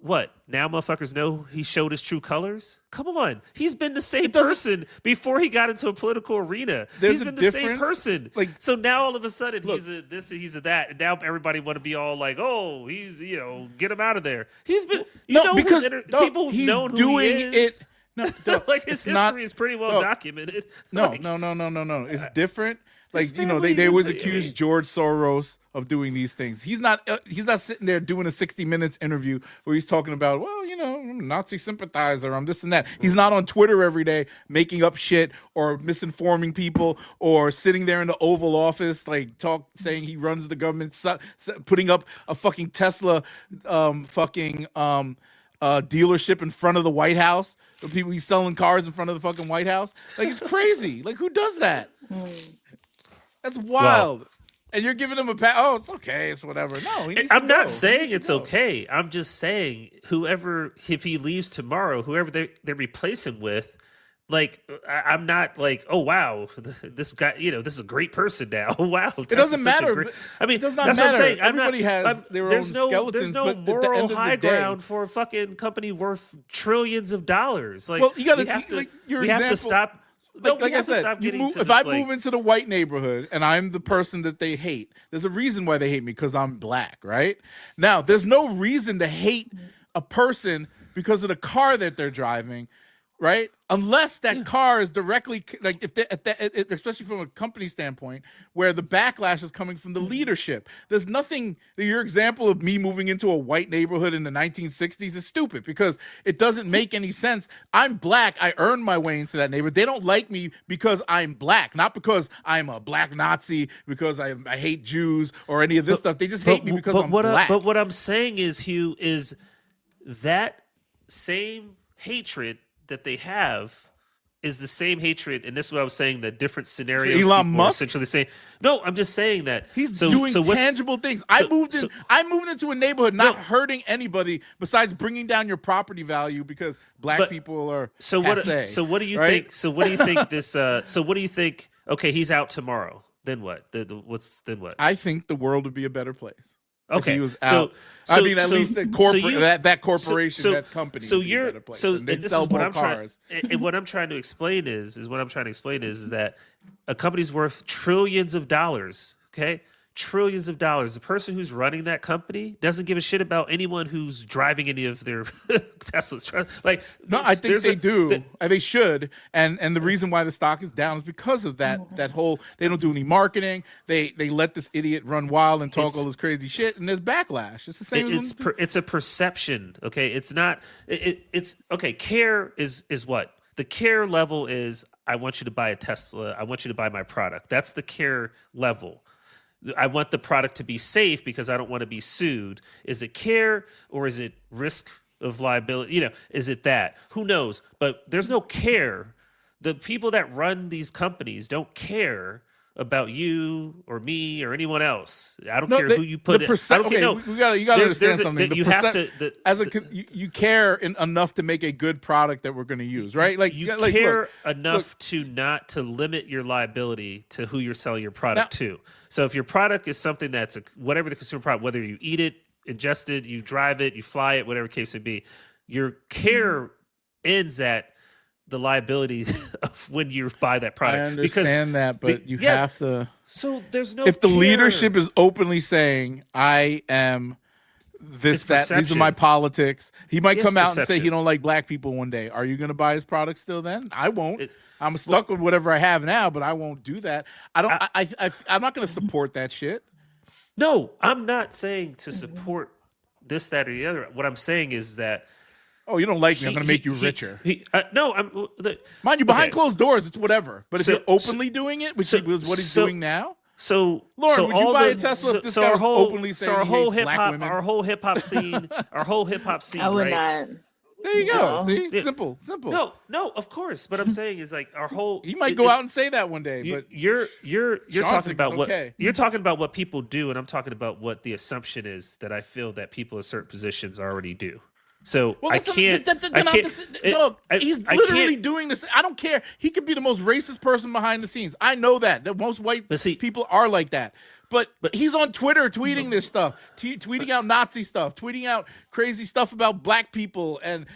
What? Now motherfuckers know he showed his true colors? Come on. He's been the same person before he got into a political arena. He's been the same person. So now all of a sudden he's a this, he's a that. And now everybody want to be all like, oh, he's, get him out of there. He's been, people have known who he is. His history is pretty well documented. No. It's different. They always accuse George Soros of doing these things. He's not sitting there doing a 60 Minutes interview where he's talking about, I'm a Nazi sympathizer, I'm this and that. He's not on Twitter every day making up shit or misinforming people or sitting there in the Oval Office saying he runs the government, putting up a fucking Tesla dealership in front of the White House. The people he's selling cars in front of the fucking White House. It's crazy. Who does that? That's wild. Well, and you're giving him a pass. Oh, it's okay. It's whatever. No, I'm not saying it's okay. I'm just saying if he leaves tomorrow, whoever they replace him with, I'm not oh wow, this guy, this is a great person now. Wow, it doesn't matter. It does not matter. What I'm saying. Everybody has their own skeletons. There's no moral high ground for a fucking company worth trillions of dollars. You have to stop. I said, if I move into the white neighborhood and I'm the person that they hate, there's a reason why they hate me, because I'm black, right? Now, there's no reason to hate a person because of the car that they're driving, right? Unless that car is directly, especially from a company standpoint, where the backlash is coming from the leadership. There's nothing, your example of me moving into a white neighborhood in the 1960s is stupid because it doesn't make any sense. I'm black. I earned my way into that neighborhood. They don't like me because I'm black, not because I'm a black Nazi, because I hate Jews or any of this stuff. They just hate me because I'm black. But what I'm saying is, Hugh, is that same hatred that they have is the same hatred, and this is what I was saying, that different scenarios Elon Musk essentially saying. No, I'm just saying that he's doing tangible things. I moved into a neighborhood not hurting anybody besides bringing down your property value because black people are passe. So what do you think? So what do you think this? So what do you think? Okay, he's out tomorrow. Then what? Then what? I think the world would be a better place. Okay, he was out. At least that corporation, that company. And this is what I'm trying. And what I'm trying to explain is that a company's worth trillions of dollars. Okay, trillions of dollars. The person who's running that company doesn't give a shit about anyone who's driving any of their Teslas. No, I think they do. They should. And the reason why the stock is down is because of that whole, they don't do any marketing. They let this idiot run wild and talk all this crazy shit, and there's backlash. It's the same. It's a perception. Okay, it's not. It's okay. Care is what the care level is. I want you to buy a Tesla. I want you to buy my product. That's the care level. I want the product to be safe because I don't want to be sued. Is it care or is it risk of liability? Is it that? Who knows? But there's no care. The people that run these companies don't care about you or me or anyone else. I don't No, care who you put. the percent. I don't Okay, care. you gotta understand something. You have to. You care enough to make a good product that we're going to use, right? Like you like, care enough to not to limit your liability to who you're selling your product to. So if your product is something that's whatever the consumer product, whether you eat it, ingest it, you drive it, you fly it, whatever case may be, your care ends at the liability of when you buy that product. I understand that, but you have to. So there's no. If the leadership is openly saying, "I am this, that, these are my politics," he might come out and say he don't like black people one day. Are you going to buy his product still? Then I won't. I'm stuck with whatever I have now, but I won't do that. I don't. I'm not going to support that shit. No, I'm not saying to support this, that, or the other. What I'm saying is that. Oh, you don't like me? I'm going to make you richer. No, mind you, behind closed doors, it's whatever. But if you're openly doing it, which is what he's doing now. So, Lauren, would you buy a Tesla if this guy was openly saying our whole hip hop, women? our whole hip hop scene, I would not. There you go. See, simple. No, of course. But I'm saying is like our whole. He might go out and say that one day, but you're talking about okay. You're talking about what people do, and I'm talking about what the assumption is that I feel that people in certain positions already do. So I can't. He's literally doing this. I don't care. He could be the most racist person behind the scenes. I know that most white people are like that. But he's on Twitter tweeting this stuff, tweeting out Nazi stuff, tweeting out crazy stuff about black people and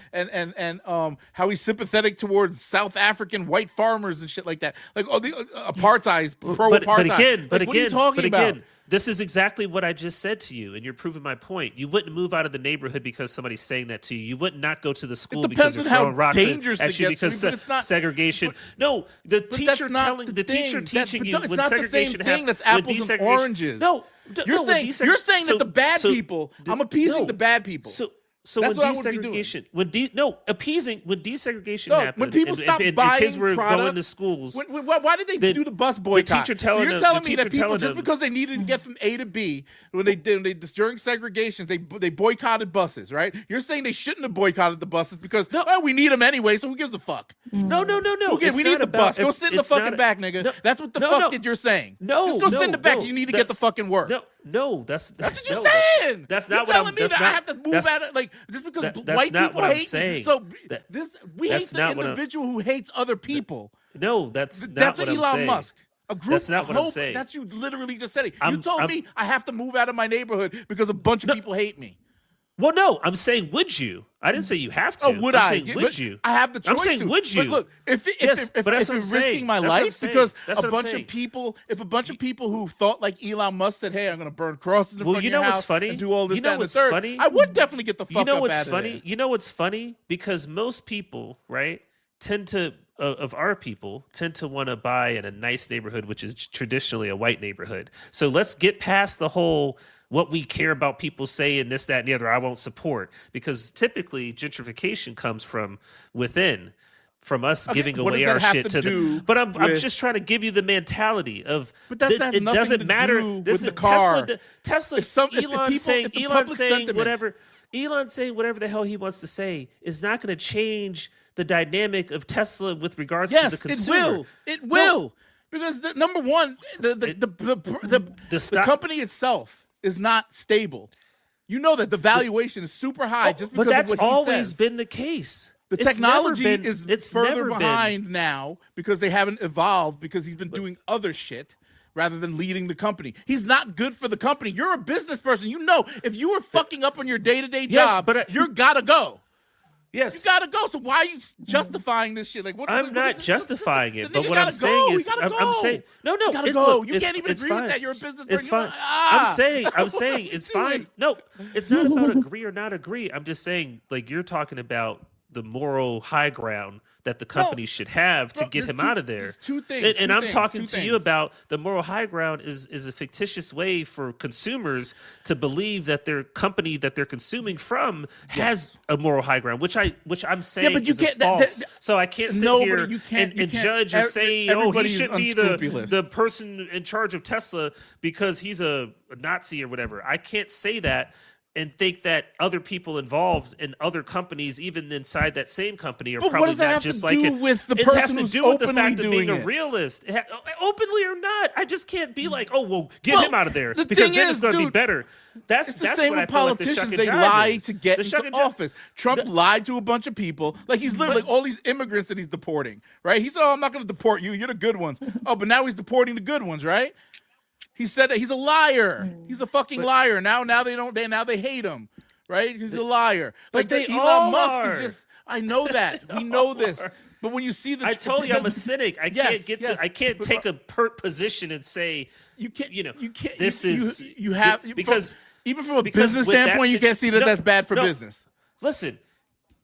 how he's sympathetic towards South African white farmers and shit like that. Like the apartheid, pro-apartheid. What are you talking about? This is exactly what I just said to you, and you're proving my point. You wouldn't move out of the neighborhood because somebody's saying that to you. You would not go to the school because they're throwing rocks at you because segregation. No, the teacher teaching you when segregation happens. That's apples and oranges. No, you're saying that the bad people. I'm appeasing the bad people. So that's when desegregation, when desegregation happened, when people stopped and buying kids were product, going to schools, why did they do the bus boycott? The teacher telling you're telling me that people just because they needed to get from A to B when they during segregation they boycotted buses, right? You're saying they shouldn't have boycotted the buses because we need them anyway, so who gives a fuck? No. We need the bus. Go sit in the fucking back, nigga. That's what the fuck you're saying. Just go sit in the back. You need to get the fucking work. No, that's what you're saying. That's not what I'm saying. You're telling me that I have to move out of just because white people hate me. So we hate the individual who hates other people. No, that's not what I'm saying. Elon Musk. A group that's not what I'm saying. That's you literally just said it. You told me I have to move out of my neighborhood because a bunch of people hate me. Well, no, I'm saying would you? I didn't say you have to. Oh, would I'm I? saying, would you? I have the choice. I'm saying would you? But look, if I'm risking my life because a bunch of people, if a bunch of people who thought like Elon Musk said, "Hey, I'm going to burn crosses in front of your house and do all this, that, and the third," I would definitely get the fuck up out of there. You know what's funny? Because most people, right, tend to want to buy in a nice neighborhood, which is traditionally a white neighborhood. So let's get past the whole what we care about people say and this, that, and the other I won't support. Because typically gentrification comes from within, from us giving away our shit to them. But I'm just trying to give you the mentality of it doesn't matter. This is car. Tesla, Elon saying whatever the hell he wants to say is not going to change the dynamic of Tesla with regards to the consumer. It will. Because number one, the company itself is not stable. You know that the valuation is super high just because but that's of what he always says. been the case. The technology is further behind now because they haven't evolved because he's been doing other shit rather than leading the company. He's not good for the company. You're a business person. You know if you were fucking up on your day-to-day job, you gotta go. Yes, you gotta go. So why are you justifying this shit? Like, I'm not justifying it, but what I'm saying is, I'm saying, no, you gotta go. You can't even agree with that. You're a business person. It's fine. I'm saying it's fine. No, it's not about agree or not agree. I'm just saying, like, you're talking about the moral high ground that the company should have to get him out of there. Two things. And I'm talking to you about the moral high ground is a fictitious way for consumers to believe that their company that they're consuming from has a moral high ground, which I'm saying is false. So I can't sit here and judge or say, he should be the person in charge of Tesla because he's a Nazi or whatever. I can't say that. and think that other people involved in other companies, even inside that same company, are But what probably does that not have just to like do it. with the It person has to who's do with the openly fact of being doing a it? realist. Openly or not, I just can't be like, oh well, get Well, him out of there the because thing then is, it's going to be dude, better. That's It's the same what I with feel like the politicians. shuck and They jive lie is. to get The shuck into and jive- office. Trump lied to a bunch of people. Like he's literally all these immigrants that he's deporting, right? He said, "Oh, I'm not going to deport you. You're the good ones." Oh, but now he's deporting the good ones, right? He said that he's a liar. He's a fucking liar. Now they hate him, right? He's a liar. But they Elon all Musk are. is just. I know that. We know this. But when you see the, I told you I'm a cynic. I Yes, can't yes. I can't take a position and say you can't. you know, You can't. this you, is you have because even from a because business with that standpoint, you can't see that no, that's bad for no. business. Listen,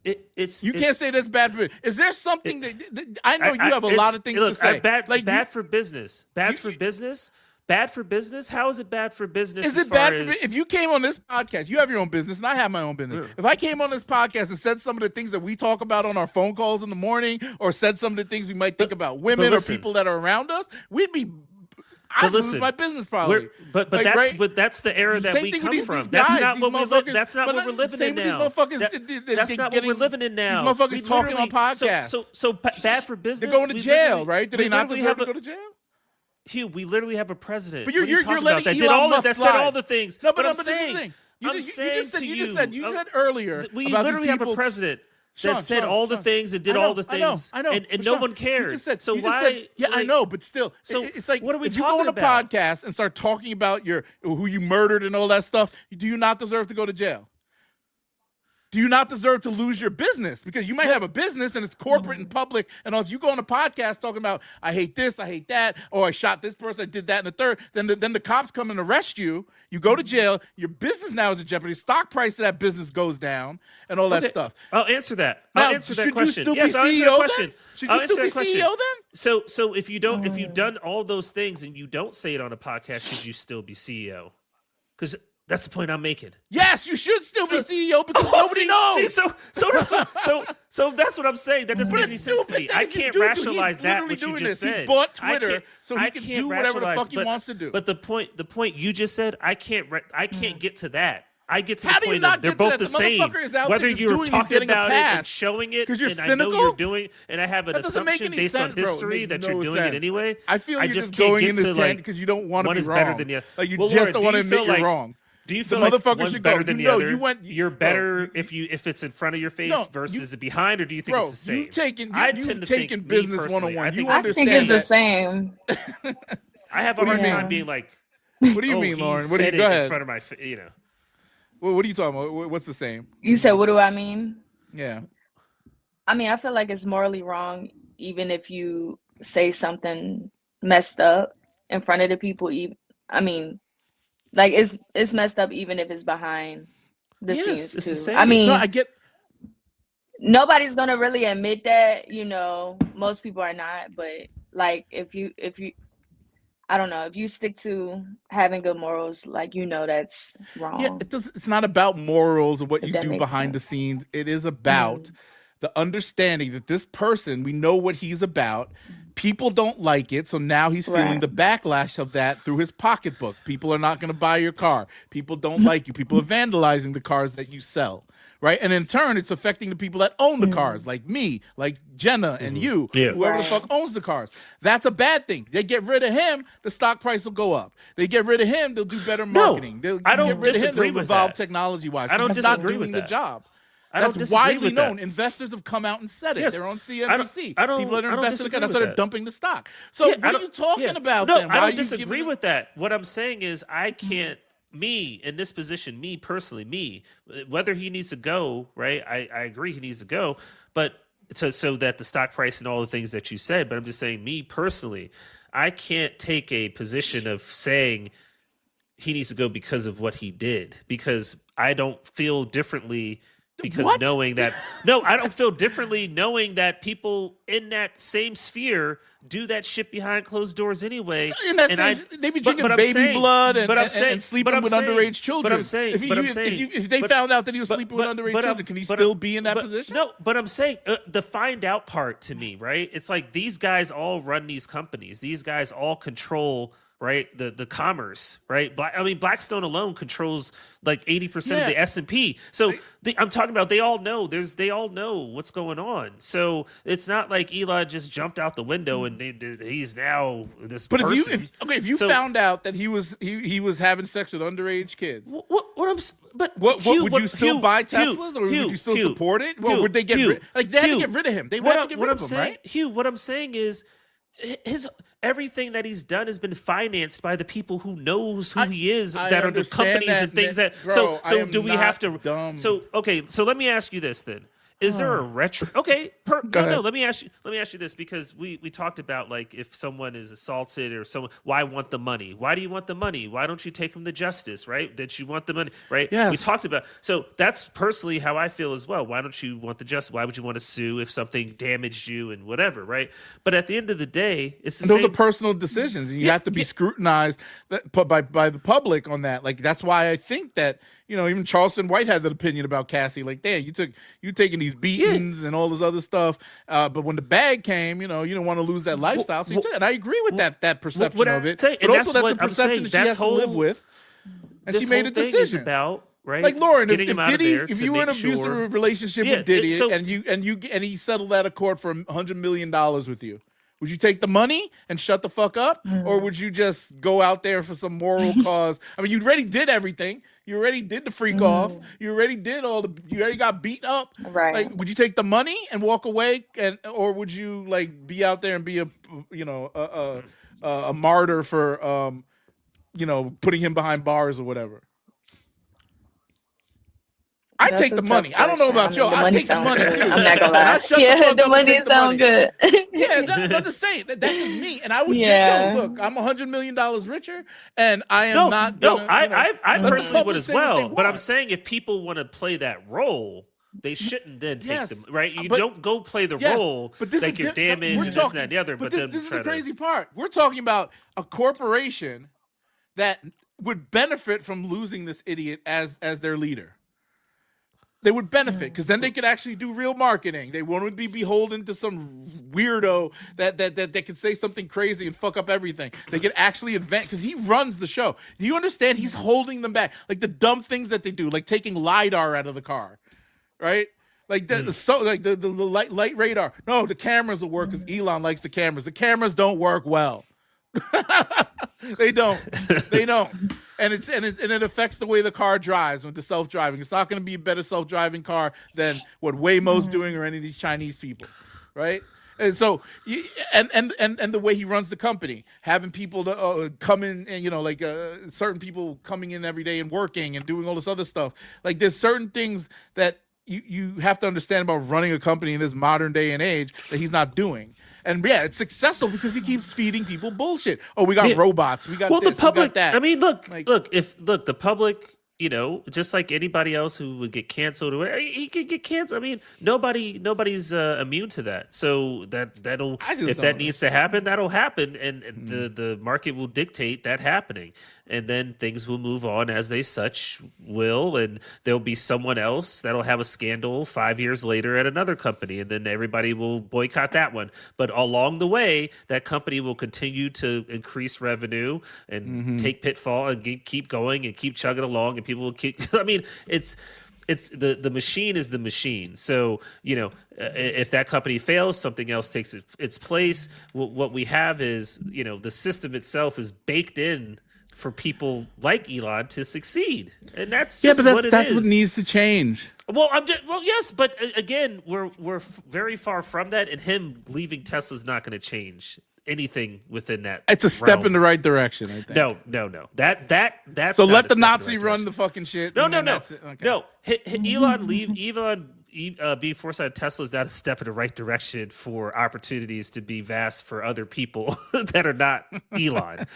it's You can't say that's bad for. Is there something that I know you have a it's- lot of things look, to say? Bad you- for business. Bad for business. Bad for business. How is it bad for business? Is as it bad far for as, if you came on this podcast? You have your own business, and I have my own business. If I came on this podcast and said some of the things that we talk about on our phone calls in the morning, or said some of the things we might think about women or listen. people that are around us, we'd be. I'd lose my business probably. But Like, that's right? but that's the era that Same we thing with come these from. guys, That's not these what we're motherfuckers- that's not but what we're living same in with these now. motherfuckers, That's they not getting- what we're living in now. These motherfuckers We talking on literally- podcasts. So bad for business. They're going to we jail, literally- right? Do we they not literally deserve have to go to jail? Hugh, we literally have a president. But What are you you're talking letting about? That did Elon all Musk that said slide. all the things. No, but I'm this is the saying, thing. I'm saying to you said earlier we about literally these have a people, president Sean, that said Sean, all the Sean. things and did I know, all the I know, things, I know, and but no Sean, one you cared. just said- So you just why? said- yeah, I like, know, but still, So it's like what are we if you talking go on a about? podcast and start talking about who you murdered and all that stuff, do you not deserve to go to jail? Do you not deserve to lose your business? Because you might have a business and it's corporate and public, and as you go on a podcast talking about, I hate this, I hate that, or I shot this person, I did that, and the third, then the cops come and arrest you, you go to jail, your business now is in jeopardy, stock price of that business goes down, and all that Okay, stuff. I'll answer that. Now, I'll answer that should question. you still Yes, be I'll answer CEO that then? question. Should I'll you still answer be that question. CEO then? So if you've done all those things and you don't say it on a podcast, should you still be CEO? Because that's the point I'm making. Yes, you should still be CEO because nobody knows. See, so that's what I'm saying. That doesn't But make any it's sense to me. stupid I things you can't do, dude. rationalize He's that literally what you doing just this. He said. bought I Twitter can't- so he I can can't do whatever the rationalize, fuck he wants to do. But the point you just said, I can't get to that. I get to How the do you point not of they're get to both that? the The same. motherfucker is out Whether there just you're doing, he's talking getting a about it and pass. showing it, 'Cause you're and I know cynical? you're doing, and I have an That doesn't make assumption any based sense, on bro. It history makes that no you're doing sense. it anyway. I feel you're just can't going get in this to, tent because you don't want to one be is wrong. better than the other. Like you Well, just Lauren, don't do want to you admit feel you're like- wrong. Do you The feel like motherfucker one's should better go. than You the know, other? you went- You're bro, better if it's in front of your face No, versus behind, or do you think Bro, it's the same? you've taken I you've tend to think, taken me business personally, 101. I You think I it's think understand it's the that. same. I have a What do hard you time mean? being like, What do you oh, mean, he Lauren? What do you said go it in ahead? front of my, What are you talking about? What's the same? You said, what do I mean? Yeah. I mean, I feel like it's morally wrong, even if you say something messed up in front of the people. I mean, like it's messed up even if it's behind the Yes, scenes it's too. the same. I mean, No, I get. nobody's gonna really admit that, most people are not, but like if you I don't know, if you stick to having good morals, like that's wrong. Yeah, it's not about morals or what If you that do makes behind the sense. scenes. It is about the understanding that this person, we know what he's about. People don't like it, so now he's feeling Right. the backlash of that through his pocketbook. People are not going to buy your car. People don't like you. People are vandalizing the cars that you sell, right? And in turn, it's affecting the people that own the cars, like me, like Jenna and you, Yeah. whoever the Right. fuck owns the cars. That's a bad thing. They get rid of him, the stock price will go up. They get rid of him, they'll do better marketing. They'll I don't get rid of him, disagree they'll with evolve that. technology-wise. I don't He's not disagree doing with the that. job. I don't That's disagree widely with that. known. Investors have come out and said it. Yes. They're on I don't- CNBC. I don't- People that I are don't investing, disagree that's with why they're that. dumping the stock. So Yeah, what are you talking about no, then? I Why are don't you disagree giving- with that. What I'm saying is I can't, me in this position, me personally, whether he needs to go, right? I agree he needs to go, but so that the stock price and all the things that you said, but I'm just saying, me personally, I can't take a position of saying he needs to go because of what he did, because I don't feel differently because What? knowing that no, I don't feel differently knowing that people in that same sphere do that shit behind closed doors anyway. In that And sense, they be but- drinking but I'm baby saying- blood and, but I'm and, saying- and sleeping but I'm with saying- underage children. But I'm saying, if they but- found out that he was but- sleeping but- with underage but I'm- children, can he but- still be in that but- position? No, but I'm saying the find out part to me, right? It's like these guys all run these companies. These guys all control, right? The commerce, right? Blackstone alone controls like 80% of the S&P. So I'm talking about they all know what's going on. So it's not like Elon just jumped out the window and he's now this person. If you found out that he was having sex with underage kids, would you still buy Teslas, or would you still support it? Or would they get rid? Like they had to get rid of him. They would have to get rid of him, right? Hugh, what I'm saying is, everything that he's done has been financed by the people who knows who he is, that are the companies and things that. Bro, so do we have to? Dumb. So let me ask you this then. Is there a retro? Okay, no. Let me ask you this, because we talked about, like, if someone is assaulted or someone, why want the money? Why do you want the money? Why don't you take them to justice? Right? Did you want the money? Right? Yeah. We talked about. So that's personally how I feel as well. Why don't you want the justice? Why would you want to sue if something damaged you and whatever? Right? But at the end of the day, it's the same. Those are personal decisions, and you have to be scrutinized by the public on that. Like, that's why I think that, even Charleston White had an opinion about Cassie. Like, damn, you taking these beatings and all this other stuff. But when the bag came, you didn't want to lose that lifestyle. So you took it. And I agree with that perception of it. But also that's a perception that she has to live with. And she made a decision. About, right? Like, Lauren, if Diddy, if you were in an abusive relationship with Diddy and he settled out of court for $100 million with you, would you take the money and shut the fuck up? Or would you just go out there for some moral cause? I mean, you already did everything. You already did the freak off. You already did you already got beat up. Right. Like, would you take the money and walk away, or would you, like, be out there and be a martyr for putting him behind bars or whatever? I take the money. I don't know about you. I take the money too. I'm not gonna lie. Yeah, the money sound good. Yeah, I'm just saying that's just me. And I would say, look, I'm $100 million richer, and I am not. I personally would as well. But I'm saying, if people want to play that role, they shouldn't then take them, right? You don't go play the role, but like you're damaged and this and that and the other. But then this is the crazy part. We're talking about a corporation that would benefit from losing this idiot as their leader. They would benefit, because then they could actually do real marketing. They wouldn't be beholden to some weirdo that could say something crazy and fuck up everything. They could actually advance, because he runs the show. Do you understand? He's holding them back. Like the dumb things that they do, like taking LiDAR out of the car, right? Like the light radar. No, the cameras will work because Elon likes the cameras. The cameras don't work well. They don't. And it affects the way the car drives with the self-driving. It's not going to be a better self-driving car than what Waymo's doing or any of these Chinese people, right? And so, and the way he runs the company, having people to come in, and certain people coming in every day and working and doing all this other stuff. Like, there's certain things that you have to understand about running a company in this modern day and age that he's not doing. And it's successful because he keeps feeding people bullshit. Oh, we got robots. We got this. The public, we got that. I mean, look, the public, just like anybody else who would get canceled, he could get canceled. I mean, nobody's immune to that. So if that needs to happen, that'll happen, and the market will dictate that happening, and then things will move on as they such will, and there'll be someone else that'll have a scandal 5 years later at another company, and then everybody will boycott that one. But along the way, that company will continue to increase revenue and take pitfall and keep going and keep chugging along, and people will keep. I mean, it's the machine is the machine. So, if that company fails, something else takes its place. What we have is, the system itself is baked in for people like Elon to succeed, and that's just that's what needs to change. Well, yes, but again, we're very far from that, and him leaving Tesla's not going to change anything within that. It's a step in the right direction, I think. No. That's so let the Nazi run the fucking shit. No. Elon being forced out of Tesla is not a step in the right direction for opportunities to be vast for other people that are not Elon.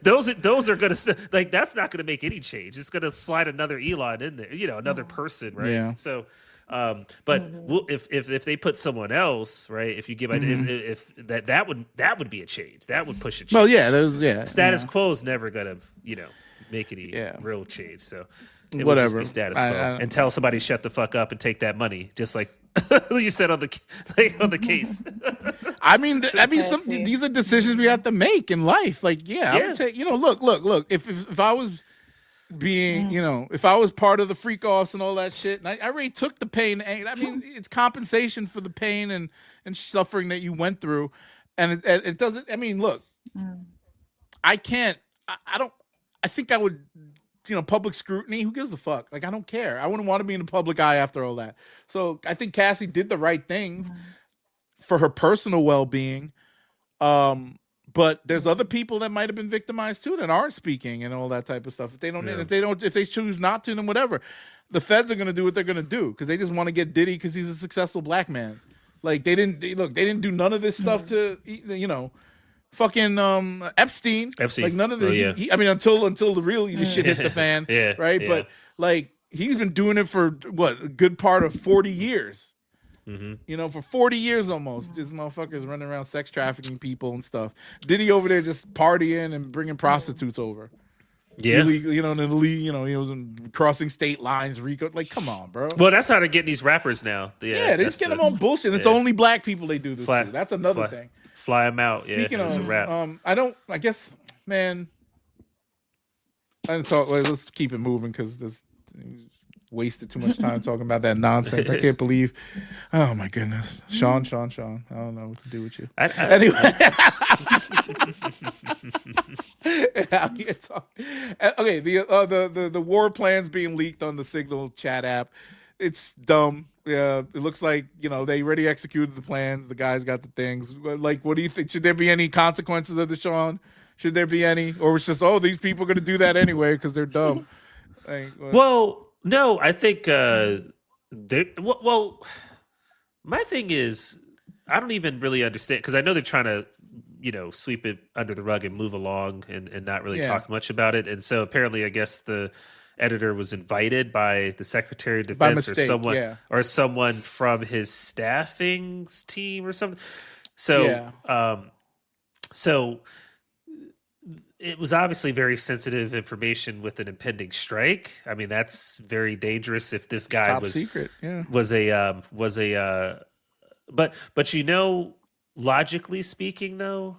those are going to that's not going to make any change. It's going to slide another Elon in there, another person, right? Yeah. So. But if they put someone else, right? If you give if that would be a change. That would push a change. Well, Status quo is never gonna make any real change. So it whatever. would just be status quo and tell somebody shut the fuck up and take that money, just like you said on the case. I mean, these are decisions we have to make in life. Like, I would say, look. If I was being, if I was part of the freak offs and all that shit, and I already took the pain. I mean, it's compensation for the pain and suffering that you went through, and it doesn't. I mean, look, I can't. I don't. I think I would. Public scrutiny. Who gives a fuck? Like, I don't care. I wouldn't want to be in the public eye after all that. So I think Cassie did the right things for her personal well-being. But there's other people that might have been victimized too that aren't speaking and all that type of stuff. If they choose not to, then whatever. The feds are going to do what they're going to do because they just want to get Diddy because he's a successful black man. Like, they didn't do none of this stuff to, fucking Epstein. Like, none of the I mean, until the real shit hit the fan. Right. But like, he's been doing it for a good part of 40 years. For 40 years almost, this motherfucker's running around sex trafficking people and stuff. Diddy over there just partying and bringing prostitutes over. Illegal, he was crossing state lines, RICO. Like, come on, bro. Well, that's how they're getting these rappers now. They just get them on bullshit. It's only black people they do this to. That's another thing. Fly them out. Speaking of, a rap. I guess, man, I didn't talk. Let's keep it moving because this wasted too much time talking about that nonsense. I can't believe. Oh my goodness, Sean. I don't know what to do with you. Anyway. Okay, the war plans being leaked on the Signal chat app. It's dumb. Yeah, it looks like they already executed the plans. The guys got the things. Like, what do you think? Should there be any consequences of this, Sean? Should there be any, or it's just these people are going to do that anyway because they're dumb? Well, no, I think. Well, my thing is, I don't even really understand because I know they're trying to, sweep it under the rug and move along and not really talk much about it. And so apparently, I guess the editor was invited by the Secretary of Defense or someone from his staffing team or something. So, so it was obviously very sensitive information with an impending strike. I mean, that's very dangerous if this guy Top was secret. Yeah. But logically speaking though,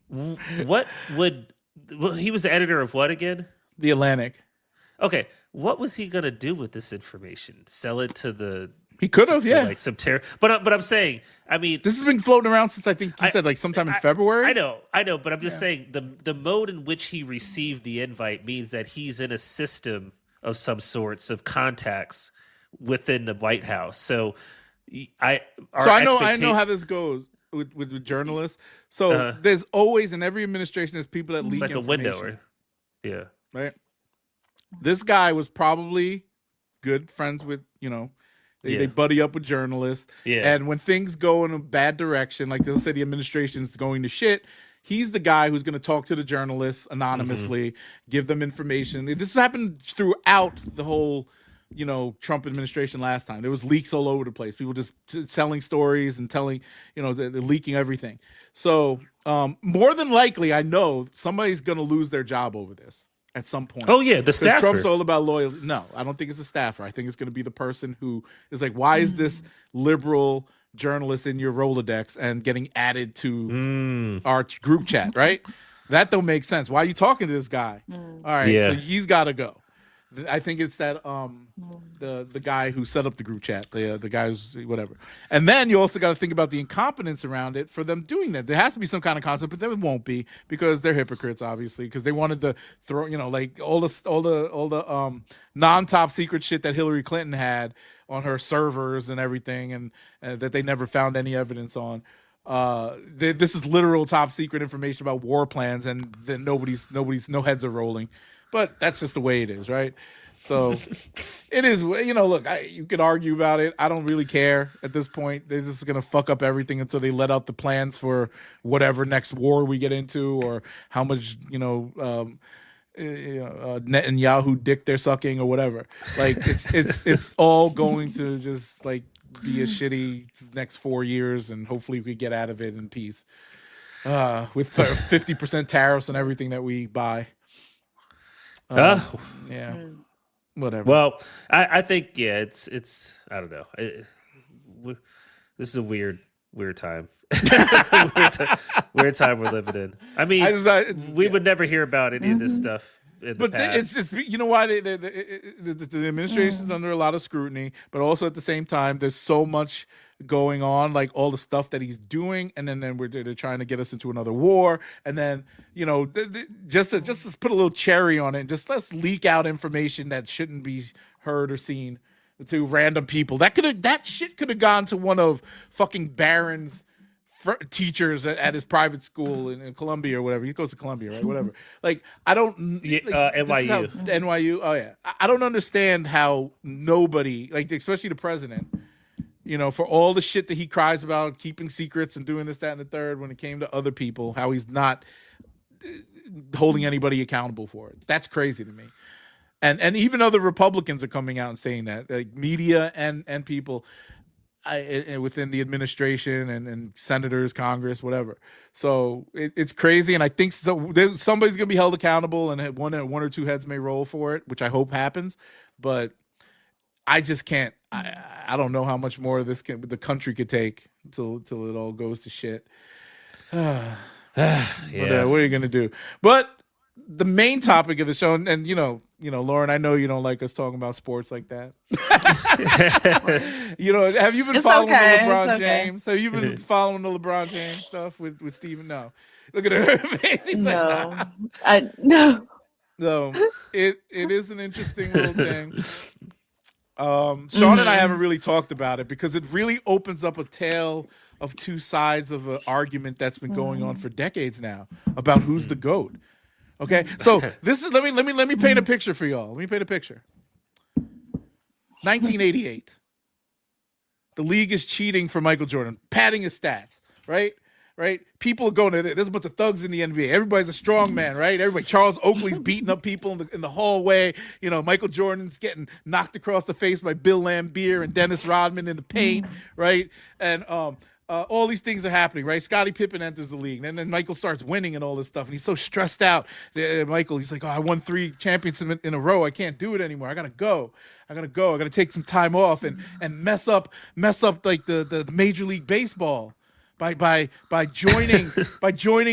he was the editor of what again? The Atlantic. Okay, what was he gonna do with this information? Sell it to the? He could have, like some terror. But I'm saying, I mean, this has been floating around since I think he said like sometime in February. I know, but I'm just saying the mode in which he received the invite means that he's in a system of some sorts of contacts within the White House. So I know how this goes with journalists. So there's always in every administration there's people that leak like information. A window, right? Right. This guy was probably good friends with, they buddy up with journalists. Yeah. And when things go in a bad direction, like they'll say the administration's going to shit, he's the guy who's going to talk to the journalists anonymously, give them information. This happened throughout the whole, Trump administration last time. There was leaks all over the place. People just selling stories and telling, they're leaking everything. So more than likely, I know somebody's going to lose their job over this. At some point. Oh, yeah, the staffer. Trump's all about loyalty. No, I don't think it's a staffer. I think it's going to be the person who is like, why is this liberal journalist in your Rolodex and getting added to our group chat, right? That don't make sense. Why are you talking to this guy? All right, so he's got to go. I think it's that the guy who set up the group chat, the guy who's whatever. And then you also got to think about the incompetence around it for them doing that. There has to be some kind of concept, but there won't be because they're hypocrites, obviously, because they wanted to throw, like all the non-top secret shit that Hillary Clinton had on her servers and everything, and that they never found any evidence on. This is literal top secret information about war plans, and then no heads are rolling. But that's just the way it is, right? So it is, look, you could argue about it. I don't really care at this point. They're just going to fuck up everything until they let out the plans for whatever next war we get into or how much, Netanyahu dick they're sucking or whatever. Like, it's all going to just, like, be a shitty next 4 years, and hopefully we get out of it in peace with 50% tariffs on everything that we buy. Whatever. Well, I think it's I don't know. This is a weird weird time. Weird time we're living in. I mean, we would never hear about any of this stuff in the past. It's just, you know why the administration's under a lot of scrutiny, but also at the same time, there's so much going on, like all the stuff that he's doing, and then they're trying to get us into another war, and then just to put a little cherry on it, just let's leak out information that shouldn't be heard or seen to random people. That shit could have gone to one of fucking Barron's teachers at his private school in Columbia or whatever. He goes to Columbia, right? Whatever. Like, I don't. NYU. NYU. Oh yeah. I don't understand how nobody, like, especially the president, for all the shit that he cries about keeping secrets and doing this, that, and the third, when it came to other people, how he's not holding anybody accountable for it. That's crazy to me. And even other Republicans are coming out and saying that, like media and people within the administration and senators, Congress, whatever. So it's crazy, and I think somebody's gonna be held accountable, and one or two heads may roll for it, which I hope happens. But I just can't. I don't know how much more of this the country could take until it all goes to shit. Yeah. But, what are you gonna do? But the main topic of the show, and Lauren, I know you don't like us talking about sports like that. Have you been following the LeBron James? Have you been following the LeBron James stuff with Steven? No. Look at her face. He's no. No. So it is an interesting little thing. Sean and I haven't really talked about it because it really opens up a tale of two sides of an argument that's been going on for decades now about who's the GOAT. Okay, so this is let me paint a picture for y'all. Let me paint a picture. 1988. The league is cheating for Michael Jordan, padding his stats, right? People are going there. There's a bunch of thugs in the NBA. Everybody's a strong man, right? Everybody. Charles Oakley's beating up people in the hallway. Michael Jordan's getting knocked across the face by Bill Laimbeer and Dennis Rodman in the paint, right? And all these things are happening, right? Scottie Pippen enters the league, and then Michael starts winning and all this stuff, and he's so stressed out. Michael, he's like, "Oh, I won 3 championships in a row. I can't do it anymore. I gotta go. I gotta take some time off and mess up like the Major League Baseball by joining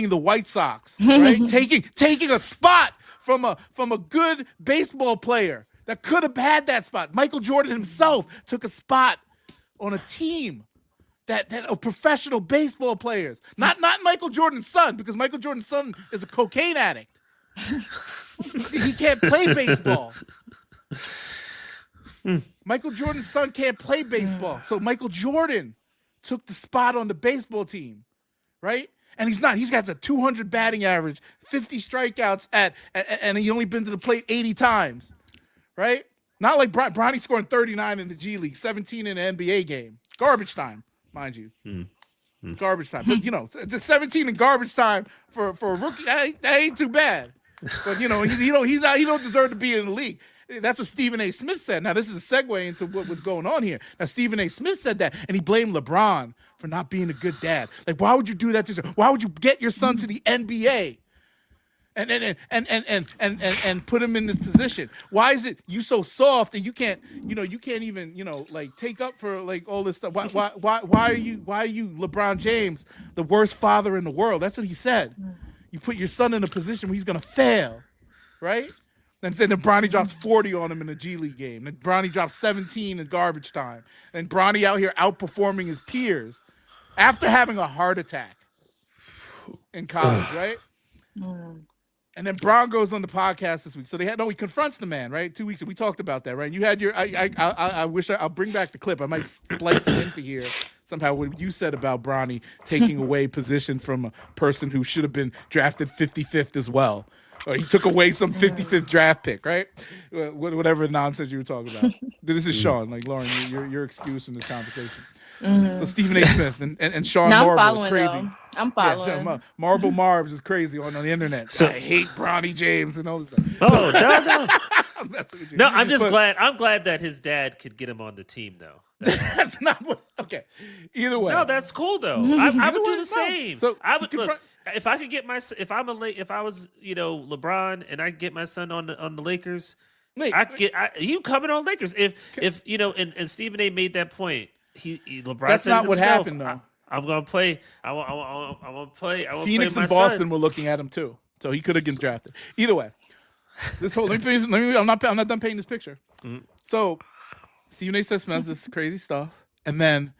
the White Sox, right? taking a spot from a good baseball player that could have had that spot. Michael Jordan himself took a spot on a team that of professional baseball players, not Michael Jordan's son, because Michael Jordan's son is a cocaine addict. He can't play baseball. Michael Jordan's son can't play baseball, so Michael Jordan took the spot on the baseball team, right? And he's not. He's got a 200 batting average, 50 strikeouts and he only been to the plate 80 times, right? Not like Bronny scoring 39 in the G League, 17 in the NBA game, garbage time. Mind you, garbage time. But the 17 in garbage time for a rookie, that ain't too bad. But he don't deserve to be in the league. That's what Stephen A. Smith said. Now this is a segue into what's going on here. Now Stephen A. Smith said that, and he blamed LeBron for not being a good dad. Like, why would you do that to your son? Why would you get your son to the NBA? And put him in this position. Why is it you so soft and you can't even like take up for like all this stuff? Why are you LeBron James, the worst father in the world? That's what he said. You put your son in a position where he's gonna fail, right? And then Bronny drops 40 on him in a G League game. Then Bronny drops 17 in garbage time. And Bronny out here outperforming his peers after having a heart attack in college, right? And then Bron goes on the podcast this week. So he confronts the man, right? 2 weeks ago. We talked about that, right? And you had I wish I'll bring back the clip. I might splice it into here somehow. What you said about Bronny taking away position from a person who should have been drafted 55th as well. Or he took away some 55th draft pick, right? Whatever nonsense you were talking about. This is Sean. Like, Lauren, your excuse in this conversation. So Stephen A. Smith and Sean Marble are crazy. Though. I'm following. Yeah, Marble Marbs is crazy on the internet. So I hate Bronny James and all this stuff. Oh, no. No, I'm just glad. I'm glad that his dad could get him on the team, though. That's not what. Okay, either way. No, that's cool though. I would do the same. So I would look if I could get my if I was LeBron and I could get my son on the Lakers. You coming on Lakers if and Stephen A. made that point. LeBron that's said not it what himself. happened though. I'm gonna play. I want to play. I want Phoenix play my and Boston son. were looking at him too, so he could have been drafted. Either way, this whole I'm not done painting this picture. Mm-hmm. So Stephen A. says this crazy stuff, and then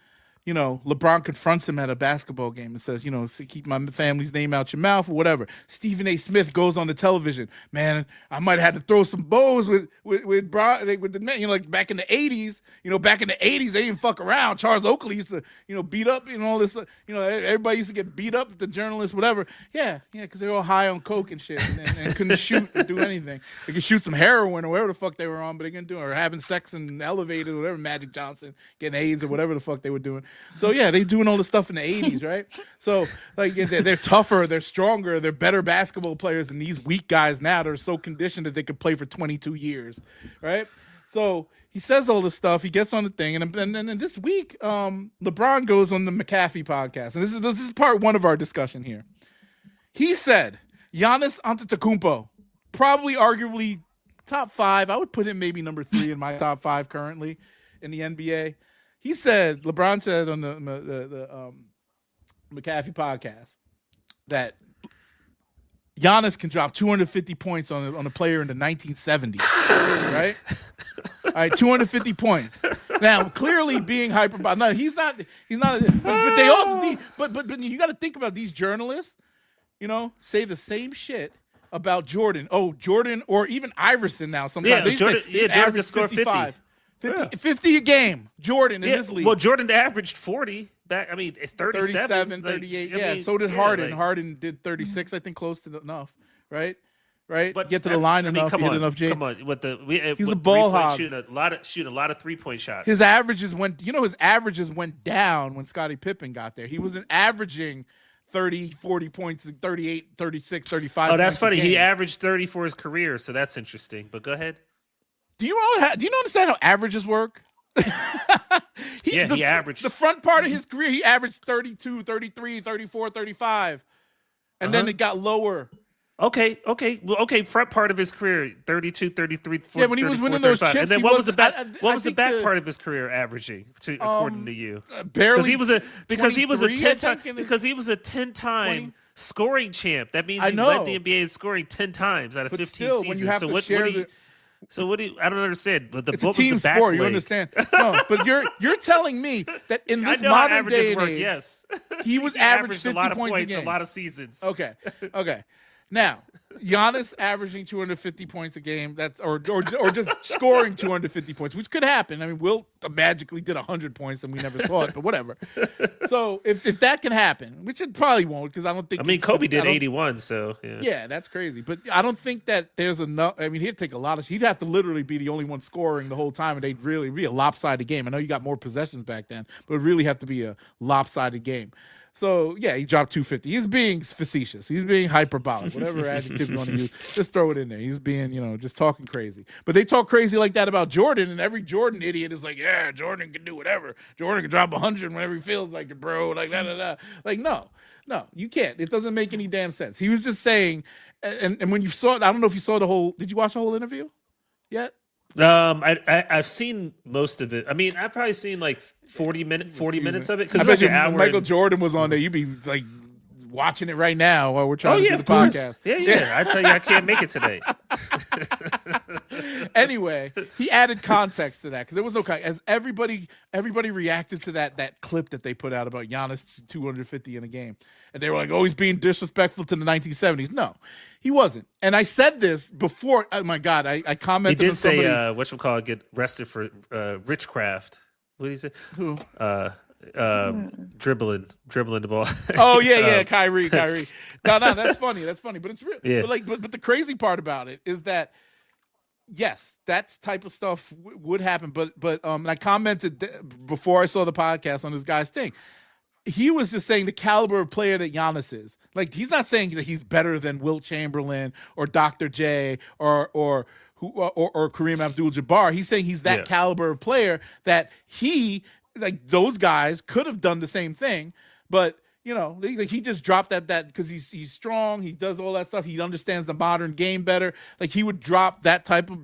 LeBron confronts him at a basketball game and says, keep my family's name out your mouth or whatever. Stephen A. Smith goes on the television. Man, I might have had to throw some bows with the men. Like back in the 80s, back in the 80s, they didn't fuck around. Charles Oakley used to, beat up, all this, everybody used to get beat up, the journalists, whatever. Yeah, because they were all high on coke and shit and couldn't shoot or do anything. They could shoot some heroin or whatever the fuck they were on, but they couldn't do it. Or having sex in elevators or whatever, Magic Johnson, getting AIDS or whatever the fuck they were doing. So yeah, they doing all this stuff in the 80s, right? So like they're tougher, they're stronger, they're better basketball players than these weak guys now that are so conditioned that they could play for 22 years, right? So he says all this stuff. He gets on the thing, and this week, LeBron goes on the McAfee podcast, and this is part one of our discussion here. He said Giannis Antetokounmpo, probably arguably top 5. I would put him maybe number 3 in my top 5 currently in the NBA. He said, LeBron said on the McAfee podcast that Giannis can drop 250 points on a player in the 1970s, right? All right, 250 points. Now, clearly being hyperbolic. No, he's not. But they all. But you got to think about these journalists. Say the same shit about Jordan. Oh, Jordan or even Iverson now. Sometimes they Jordan, say Jordan can score 50. 50 a game, Jordan in this league. Well, Jordan averaged 40. It's 37. 38. So did Harden. Harden did 36, I think, close to enough, right? But get to the line enough, hit enough. Jay. Come on, he's a ball hog. Shooting a lot of 3-point shots. His averages went down when Scottie Pippen got there. He wasn't averaging 30, 40 points, 38, 36, 35. Oh, that's funny. He averaged 30 for his career, so that's interesting. But go ahead. Do you understand how averages work? He averaged. The front part of his career, he averaged 32, 33, 34, 35. And then it got lower. Okay. Front part of his career, 32, 33, 40, yeah, when he was winning those chips. And then what was the back part of his career averaging, according to you? Barely. Because he was a 10-time scoring champ. That means he led the NBA in scoring 10 times out of 15 seasons. When you have to share I don't understand. But it's a team sport. You understand? No, but you're telling me that in this modern day and age, yes, he was averaged 50 a lot of points points, a game. a lot of seasons. Okay. Now, Giannis averaging 250 points a game. That's or just scoring 250 points, which could happen. I mean, Wilt magically did 100 points and we never saw it, but whatever. So if that can happen, which it probably won't, because I don't think. I mean, Kobe did 81, so yeah. Yeah, that's crazy. But I don't think that there's enough. I mean, he'd take a lot of. He'd have to literally be the only one scoring the whole time, and they'd really be a lopsided game. I know you got more possessions back then, but it'd really have to be a lopsided game. So, yeah, he dropped 250. He's being facetious. He's being hyperbolic. Whatever adjective you want to use, just throw it in there. He's being, just talking crazy. But they talk crazy like that about Jordan, and every Jordan idiot is like, yeah, Jordan can do whatever. Jordan can drop 100 whenever he feels like it, bro. Like, da-da-da. Like, no, you can't. It doesn't make any damn sense. He was just saying, and when you saw it, I don't know if you saw did you watch the whole interview yet? I've seen most of it. I mean, I've probably seen like 40 minutes of it. Because Michael Jordan was on there. You'd be like watching it right now while we're trying to do the podcast. Yeah. I tell you, I can't make it today. Anyway, he added context to that because there was no context. As everybody reacted to that clip that they put out about Giannis 250 in a game. And they were like, oh, he's being disrespectful to the 1970s. No, he wasn't. And I said this before. Oh, my God. I commented He did on somebody. say, whatchamacallit, get arrested for witchcraft. What did he say? Who? Dribbling the ball. Oh, yeah, Kyrie. No, that's funny. But it's real. Yeah. But the crazy part about it is that, yes, that type of stuff would happen. But I commented before I saw the podcast on this guy's thing. He was just saying the caliber of player that Giannis is. Like, he's not saying that he's better than Wilt Chamberlain or Dr. J or Kareem Abdul-Jabbar. He's saying he's that caliber of player that those guys could have done the same thing, but he just dropped that because he's strong. He does all that stuff. He understands the modern game better. Like, he would drop that type of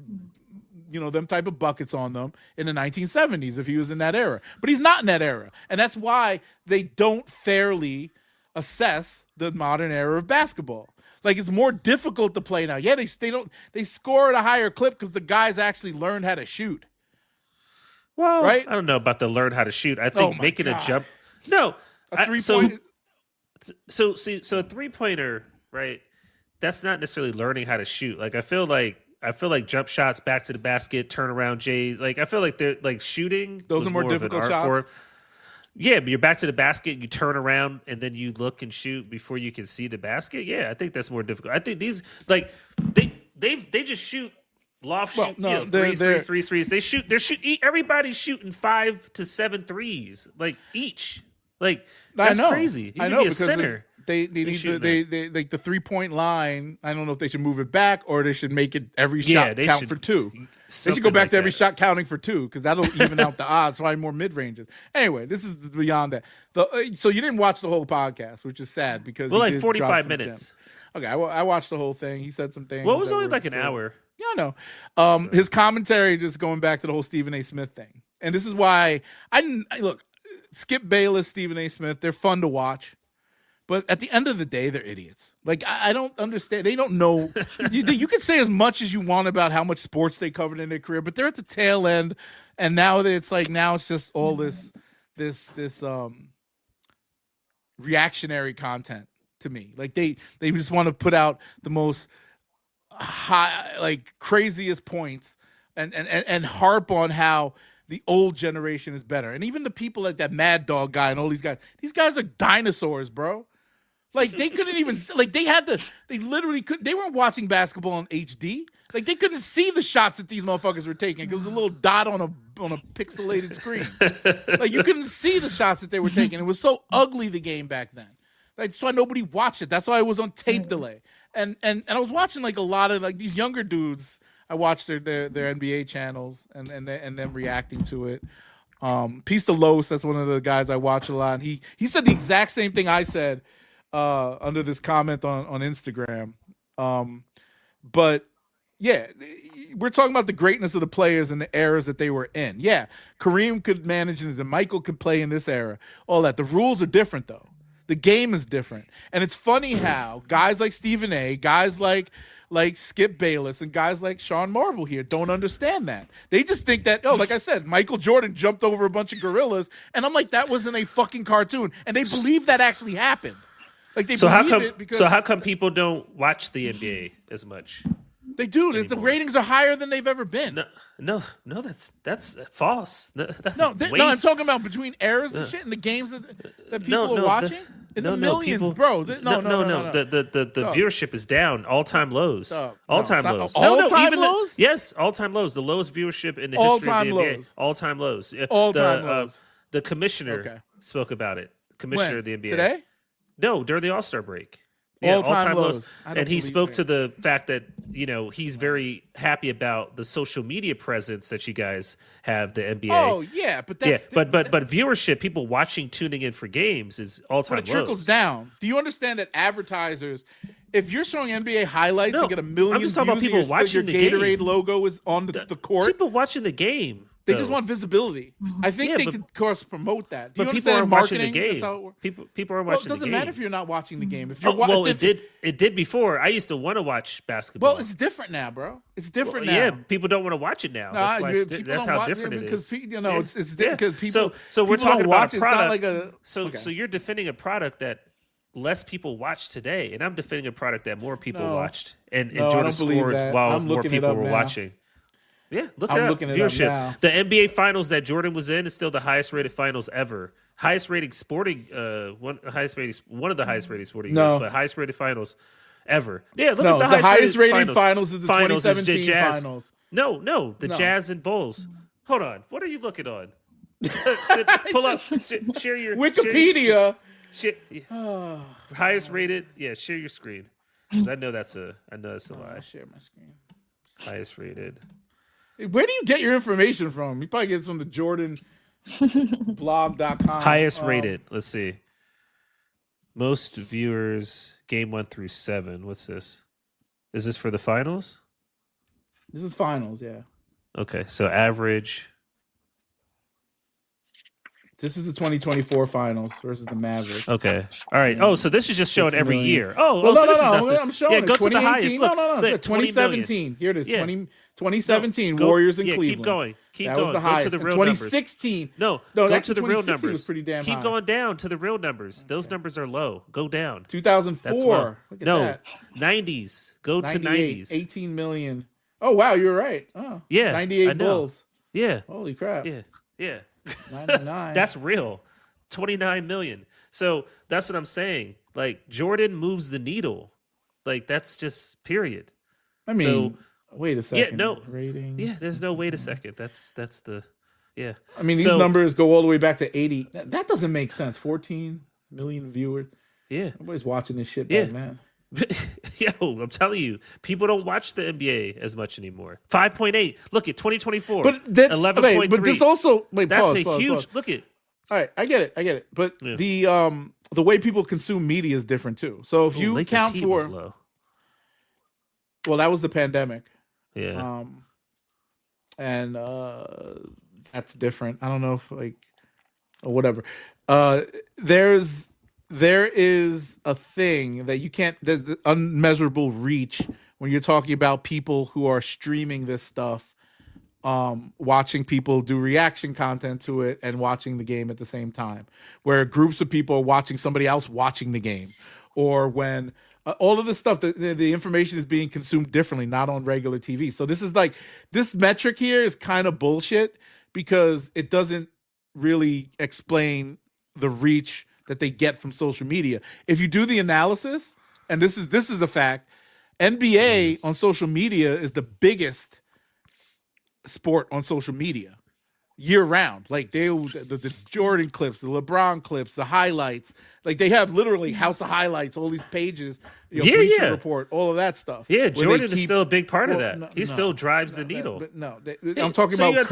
them type of buckets on them in the 1970s if he was in that era. But he's not in that era. And that's why they don't fairly assess the modern era of basketball. Like, it's more difficult to play now. Yeah, they score at a higher clip because the guys actually learned how to shoot. Well, right? I don't know about the learn how to shoot. I think making a jump. No, a 3-point. So a 3-pointer, right? That's not necessarily learning how to shoot. Like, I feel like jump shots, back to the basket, turnaround J's. Like, I feel like they're like shooting. Those are more difficult shots. Form. Yeah, but you're back to the basket, you turn around, and then you look and shoot before you can see the basket. Yeah, I think that's more difficult. I think these they just shoot. Loft shoot, threes. Everybody's shooting 5 to 7 threes, like each. Like, that's crazy. I know, because center. They need like the 3-point line. I don't know if they should move it back or they should make it every shot count for 2. They should go back to every shot counting for 2 because that'll even out the odds. Probably more mid ranges. Anyway, this is beyond that. So you didn't watch the whole podcast, which is sad because like 45 minutes. Okay, I watched the whole thing. He said some things. Well, it was only like an hour. Yeah, I know. His commentary, just going back to the whole Stephen A. Smith thing. And this is why look, Skip Bayless, Stephen A. Smith, they're fun to watch. But at the end of the day, they're idiots. Like, I don't understand. They don't know. You can say as much as you want about how much sports they covered in their career, but they're at the tail end. And now it's just all this reactionary content to me. Like, they just want to put out the most high, like, craziest points and harp on how the old generation is better. And even the people like that Mad Dog guy and all these guys are dinosaurs, bro. Like, they couldn't even, like, they literally couldn't, they weren't watching basketball on HD. Like, they couldn't see the shots that these motherfuckers were taking because it was a little dot on a pixelated screen. Like, you couldn't see the shots that they were taking. It was so ugly, the game back then. Like, that's why nobody watched it. That's why it was on tape delay. And I was watching, like, a lot of, like, these younger dudes. I watched their NBA channels and them reacting to it. Peace to Los, that's one of the guys I watch a lot. He said the exact same thing I said under this comment on Instagram. But yeah, we're talking about the greatness of the players and the eras that they were in. Yeah, Kareem could manage this and Michael could play in this era. All that. The rules are different though. The game is different. And it's funny how guys like Stephen A., guys like Skip Bayless and guys like Sean Marble here don't understand that. They just think that, like I said, Michael Jordan jumped over a bunch of gorillas, and I'm like, that wasn't a fucking cartoon. And they believe that actually happened. Like, they believe it because... So how come people don't watch the NBA as much? They do. The ratings are higher than they've ever been. No, that's false. That's no, I'm talking about between eras and shit and the games that people are watching. In the millions, people, bro. No. The viewership is down. All-time lows. All-time lows. All-time lows? Yes, all-time lows. The lowest viewership in the history of the NBA. All-time lows. All-time lows. The commissioner spoke about it. Commissioner of the NBA. Today? No, during the All-Star break. Yeah, all-time lows. And he spoke to the fact that, he's very happy about the social media presence that you guys have, the NBA. Oh, yeah, but that's... Yeah, but viewership, people tuning in for games is all-time lows. But it trickles down. Do you understand that advertisers... If you're showing NBA highlights and get 1 million I'm just talking about people watching the Gatorade game. logo is on the court. People watching the game. They just want visibility. I think they could, of course, promote that. But people aren't watching the game. People are watching the game. It doesn't matter if you're not watching the game. If you're it did before. I used to want to watch basketball. Well, it's different now, bro. It's different now. Yeah, people don't want to watch it now. That's how different it is. Because it's different because people. So we're talking about a product. Like so you're defending a product that less people watch today, and I'm defending a product that more people watched and Jordan scored while more people were watching. Yeah, look at viewership. The NBA Finals that Jordan was in is still the highest rated finals ever. Highest rated sporting, one of the highest rated sporting events, but highest rated finals ever. Yeah, look at the highest rated finals is the 2017 Jazz. finals. No, the Jazz and Bulls. Hold on, what are you looking on? Pull up, share your Wikipedia. Highest rated. Yeah, share your screen because I know that's a lie. Share my screen. Highest rated. Where do you get your information from? You probably get it from the jordanblog.com. Highest rated. Let's see. Most viewers, game 1 through 7. What's this? Is this for the finals? This is finals, yeah. Okay, so average. This is the 2024 finals versus the Mavericks. Okay. All right. Oh, so this is just showing every year. Oh, well, so this is no. nothing. I'm showing yeah, it. go to the highest. Look, no. 2017. Here it is. 2017 Warriors in Cleveland. Keep going. That was the highest. To the real 2016. Numbers. Go to the real numbers. Was pretty damn keep high. going down to the real numbers. Those numbers are low. Go down. 2004. Look at that. 90s. Go to 90s. 18 million. Oh wow, you're right. Oh, yeah. 98 Bulls. Yeah. Holy crap. Yeah. 99. That's real. 29 million. So that's what I'm saying. Like Jordan moves the needle. Like that's just period. I mean, wait a second. Yeah, no rating. Yeah, there's no wait a second. That's the yeah. I mean, these numbers go all the way back to 80. That doesn't make sense. 14 million viewers. Yeah. Nobody's watching this shit back, man. Yo, I'm telling you, people don't watch the NBA as much anymore. 5.8. Look at 2024. But 11.3. But this also that's a huge look at. All right, I get it. But the way people consume media is different too. So if you count for well, that was the pandemic. Yeah. And that's different. I don't know if or whatever. There is a thing that you can't. There's the unmeasurable reach when you're talking about people who are streaming this stuff. Watching people do reaction content to it and watching the game at the same time, where groups of people are watching somebody else watching the game, or when all of this stuff, the information is being consumed differently, not on regular TV. So this metric here is kind of bullshit because it doesn't really explain the reach that they get from social media. If you do the analysis, and this is a fact, NBA on social media is the biggest sport on social media year round. Like the Jordan clips, the LeBron clips, the highlights, like they have literally House of Highlights, all these pages, Bleacher Report, all of that stuff. Yeah, Jordan is still a big part of that. He still drives the needle. I'm talking about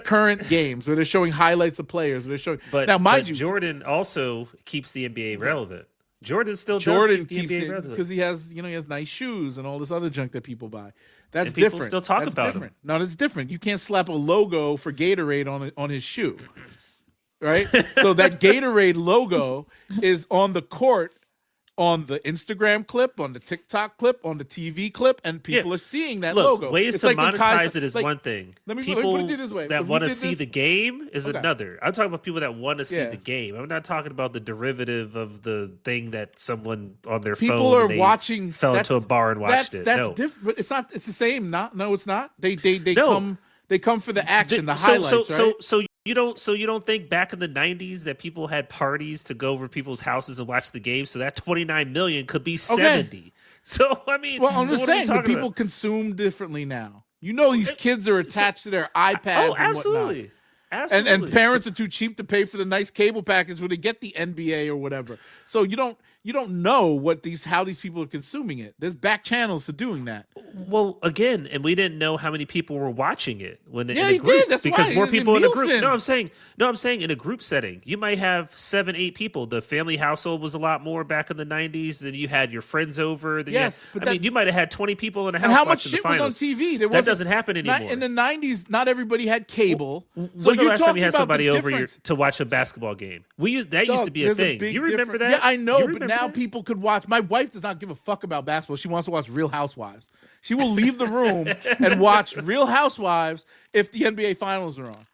current games where they're showing highlights of players. Where they're showing, but Jordan also keeps the NBA relevant. Jordan still does keep the NBA relevant because he has nice shoes and all this other junk that people buy. That's and people different. Still talk that's about different. him. No, that's different. You can't slap a logo for Gatorade on his shoe, right? So that Gatorade logo is on the court, on the Instagram clip, on the TikTok clip, on the TV clip, and people are seeing that logo. Ways to monetize it is one thing. Let me people put it this way. that want to see the game is another. I'm talking about people that want to see the game. I'm not talking about the derivative of the thing that someone on their people phone are watching. Fell into a bar and watched it. That's different. It's not. It's the same. No, it's not. They come for the action, the highlights, right? So you don't think back in the 90s that people had parties to go over people's houses and watch the game? So that 29 million could be 70. So I mean, I'm just saying that people consume differently now. These kids are attached to their iPads. Oh, absolutely. And whatnot. And parents are too cheap to pay for the nice cable package when they get the NBA or whatever. So you don't know how these people are consuming it. There's back channels to doing that. Well, again, and we didn't know how many people were watching it when in a you group did. That's because why. more people in a group. No, I'm saying in a group setting, you might have 7-8 people. The family household was a lot more back in the 90s. Then you had your friends over. Then you might have had 20 people in a house. And how much watching shit the finals. was on TV? That doesn't happen anymore. In the 90s, not everybody had cable. When the last time you had somebody over to watch a basketball game? Used to be a thing. You remember that? Yeah, I know, but now people could watch. My wife does not give a fuck about basketball. She wants to watch Real Housewives. She will leave the room and watch Real Housewives if the NBA Finals are on.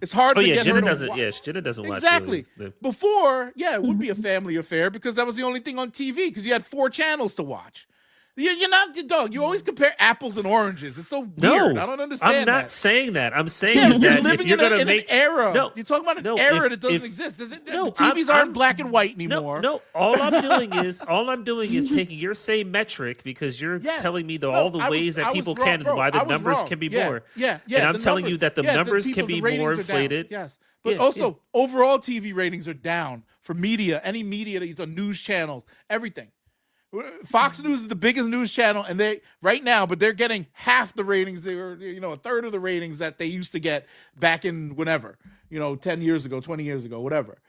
It's hard to get Jenna her doesn't. watch. Yes, Jenna doesn't watch. Exactly. Before, it would be a family affair because that was the only thing on TV because you had 4 channels to watch. You're not the dog. You always compare apples and oranges. It's so weird. No, I don't understand. I'm not saying that. I'm saying that if you're going to make an era, you're talking about an era that doesn't exist. The TVs aren't black and white anymore. No. All I'm doing is taking your same metric because you're telling me all the ways that people can and why the numbers can be more. Yeah. And I'm telling you that the numbers can be more inflated. Yes. But also, overall TV ratings are down for media, any media that you on news channels, everything. Fox News is the biggest news channel, and they're getting half the ratings. They were, a third of the ratings that they used to get back in whenever, 10 years ago, 20 years ago, whatever.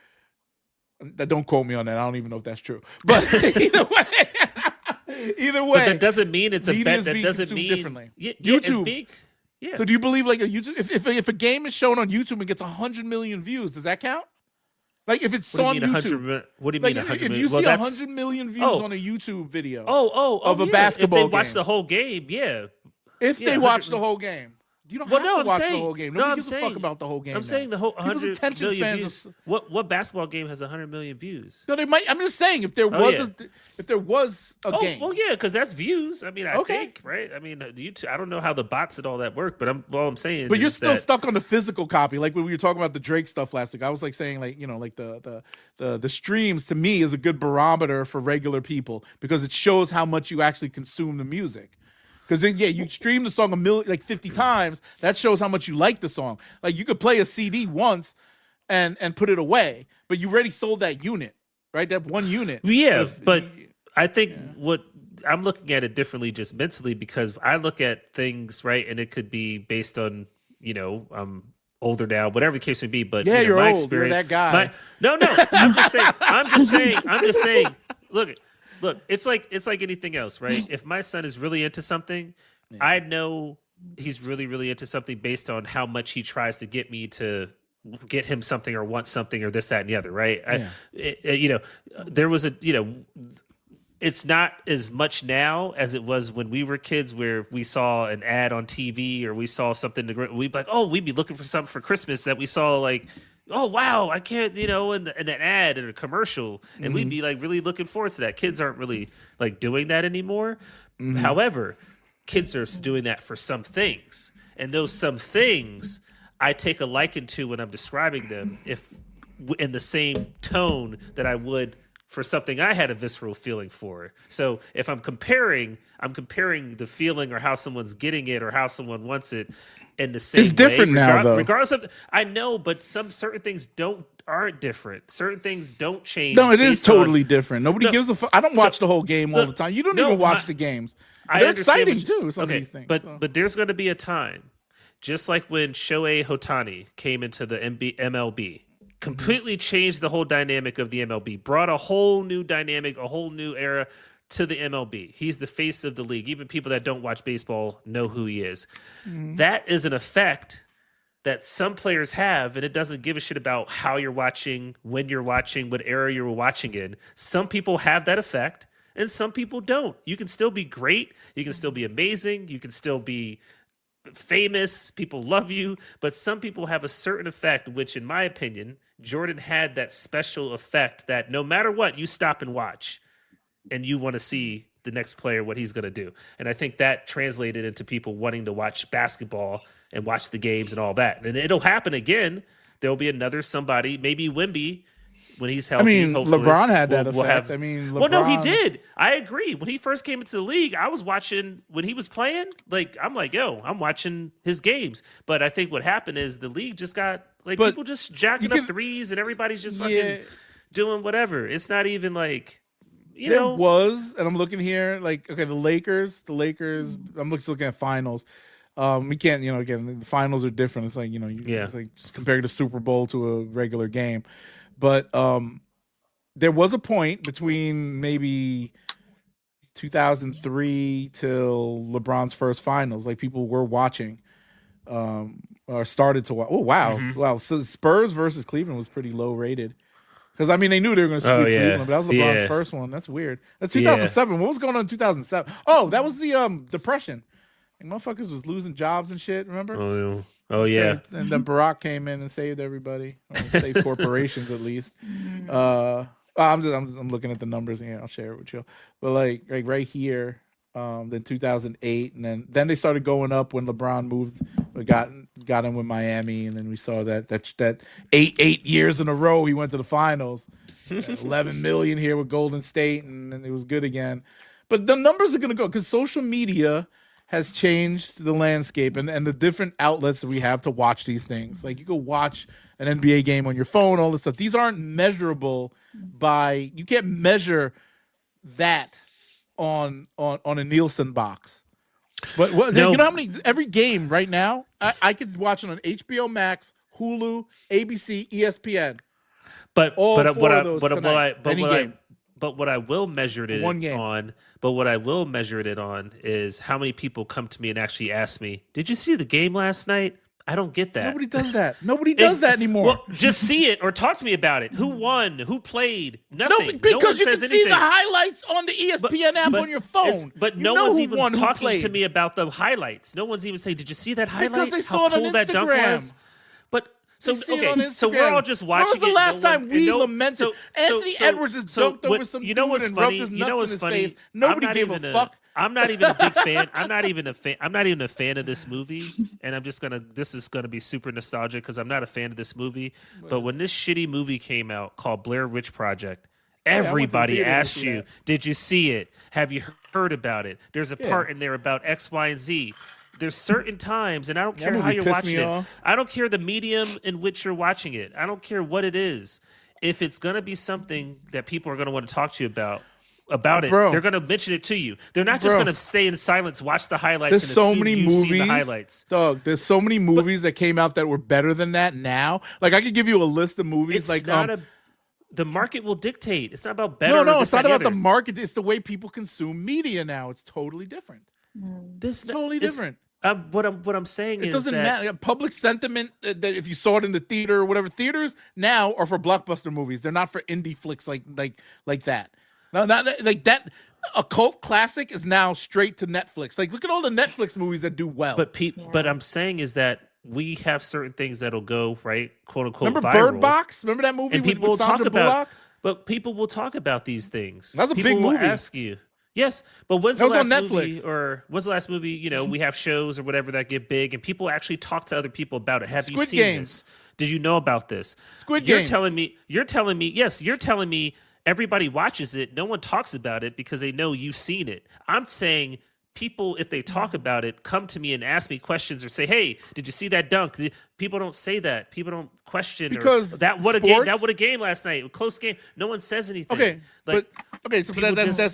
Don't quote me on that. I don't even know if that's true. But either way. But that doesn't mean it's a bet. That doesn't mean differently. YouTube. Yeah. So do you believe like a YouTube if a game is shown on YouTube and gets 100 million views, does that count? Like if it's on YouTube. What do you mean 100 if million? you see 100 million views on a YouTube video of a basketball game. If they watch the whole game, yeah. If they watch the whole game. You don't have to watch the whole game. Nobody gives a fuck about the whole game. I'm saying the whole 100 million views. What basketball game has 100 million views? No, they might. I'm just saying if there was a game. Well, yeah, because that's views. I mean, I think, right? I mean, I don't know how the bots and all that work, but all I'm saying. But you're still stuck on the physical copy, like when we were talking about the Drake stuff last week. I was like saying, like like the streams to me is a good barometer for regular people because it shows how much you actually consume the music. Because then, you stream the song 50 times. That shows how much you like the song. Like you could play a CD once, and put it away, but you already sold that unit, right? That one unit. Yeah, but I think what I'm looking at it differently, just mentally, because I look at things right, and it could be based on I'm older now, whatever the case may be. But you're my old. experience. You're that guy. No. I'm just saying. Look, it's like anything else, right? If my son is really into something, I know he's really, really into something based on how much he tries to get me to get him something or want something or this, that, and the other, right? There was it's not as much now as it was when we were kids, where we saw an ad on TV or we saw something we'd be like, we'd be looking for something for Christmas that we saw like, oh wow, I can't, in an ad or a commercial, and we'd be like really looking forward to that. Kids aren't really like doing that anymore. However, kids are doing that for some things, and those some things I take a liking to when I'm describing them, if in the same tone that I would for something I had a visceral feeling for. So if I'm comparing the feeling or how someone's getting it or how someone wants it in the same way. It's different now, though. Regardless of, I know, but certain things aren't different. Certain things don't change. No, it is totally different. Nobody gives a fuck. I don't watch the whole game all the time. You don't even watch the games. They're exciting too. Some of these things. But there's going to be a time, just like when Shohei Ohtani came into the MLB. Completely changed the whole dynamic of the MLB, brought a whole new dynamic, a whole new era to the MLB. He's the face of the league. Even people that don't watch baseball know who he is. That is an effect that some players have, and it doesn't give a shit about how you're watching, when you're watching, what era you're watching in. Some people have that effect, and some people don't. You can still be great. You can still be amazing. You can still be famous, people love you, but some people have a certain effect, which in my opinion, Jordan had that special effect that no matter what, you stop and watch and you want to see the next player, what he's going to do. And I think that translated into people wanting to watch basketball and watch the games and all that. And it'll happen again. There'll be another somebody, maybe Wemby, when he's healthy. I mean, LeBron had that effect. Well, no, he did. I agree. When he first came into the league, I was watching when he was playing. Like, I'm like, I'm watching his games. But I think what happened is the league just got people just jacking up threes, and everyboking just fucking doing whatever. It's not even like there was, and I'm looking here, the Lakers. I'm looking at finals. We can't, again, the finals are different. It's like, it's like just comparing the Super Bowl to a regular game. But there was a point between maybe 2003 till LeBron's first finals, like people were watching or started to watch. Oh, wow. Wow. So Spurs versus Cleveland was pretty low rated. Because, they knew they were going to sweep Cleveland, but that was LeBron's first one. That's weird. That's 2007. What was going on in 2007? Oh, that was the Depression. And motherfuckers was losing jobs and shit, remember? Oh yeah. And then Barack came in and saved everybody, or saved corporations at least. I'm looking at the numbers here. I'll share it with you. But like right here, then 2008, and then they started going up when LeBron moved, got in with Miami, and then we saw that eight years in a row he went to the finals. 11 million here with Golden State, and then it was good again. But the numbers are gonna go because social media has changed the landscape and the different outlets that we have to watch these things. Like you can watch an NBA game on your phone, all this stuff. These aren't measurable you can't measure that on a Nielsen box. But you know how many, every game right now, I could watch it on HBO Max, Hulu, ABC, ESPN. But but what I will measure it on, is how many people come to me and actually ask me, "Did you see the game last night?" I don't get that. Nobody does that. Nobody does that anymore. Well, just see it or talk to me about it. Who won? Who played? Nothing. No, because no one you says can anything. see the highlights on the ESPN app on your phone. But no one's even talking to me about the highlights. No one's even saying, "Did you see that highlight?" Because they saw How it on cool that dunk Instagram. was. But so okay, so we're all just watching. When was the last time we lamented? Anthony Edwards has dunked over some dude and rubbed his nuts in his face. Nobody gave a fuck. I'm not even a big fan. I'm not even a fan of this movie, and this is gonna be super nostalgic because I'm not a fan of this movie. But when this shitty movie came out called Blair Witch Project, everybody asked you, "Did you see it? Have you heard about it?" There's a part in there about X, Y, and Z. There's certain times, and I don't care how you're watching it. I don't care the medium in which you're watching it. I don't care what it is. If it's gonna be something that people are gonna want to talk to you about it, they're going to mention it to you. They're not just going to stay in silence, watch the highlights, and assume you've seen the highlights. Doug, there's so many movies that came out that were better than that now. Like, I could give you a list of movies. The market will dictate. It's not about better. No, it's not about the market. It's the way people consume media now. It's totally different. Totally different. What I'm saying is it doesn't matter. Public sentiment that if you saw it in the theater or whatever, theaters now are for blockbuster movies. They're not for indie flicks like that. No, not like that. A cult classic is now straight to Netflix. Like, look at all the Netflix movies that do well. But I'm saying is that we have certain things that'll go right, quote unquote. Remember viral. Bird Box? Remember that movie? And people with will talk Sandra about. Bullock? But people will talk about these things. That's a people big movie. Will ask you. Yes, but when's the last movie? Or when's the last movie? You know, we have shows or whatever that get big, and people actually talk to other people about it. Have you seen this? Did you know about this? Squid Games. You're telling me. Everybody watches it. No one talks about it because they know you've seen it. I'm saying people, if they talk about it, come to me and ask me questions or say, "Hey, did you see that dunk?" People don't say that. People don't question because what a game last night, a close game. No one says anything. Okay, like, that's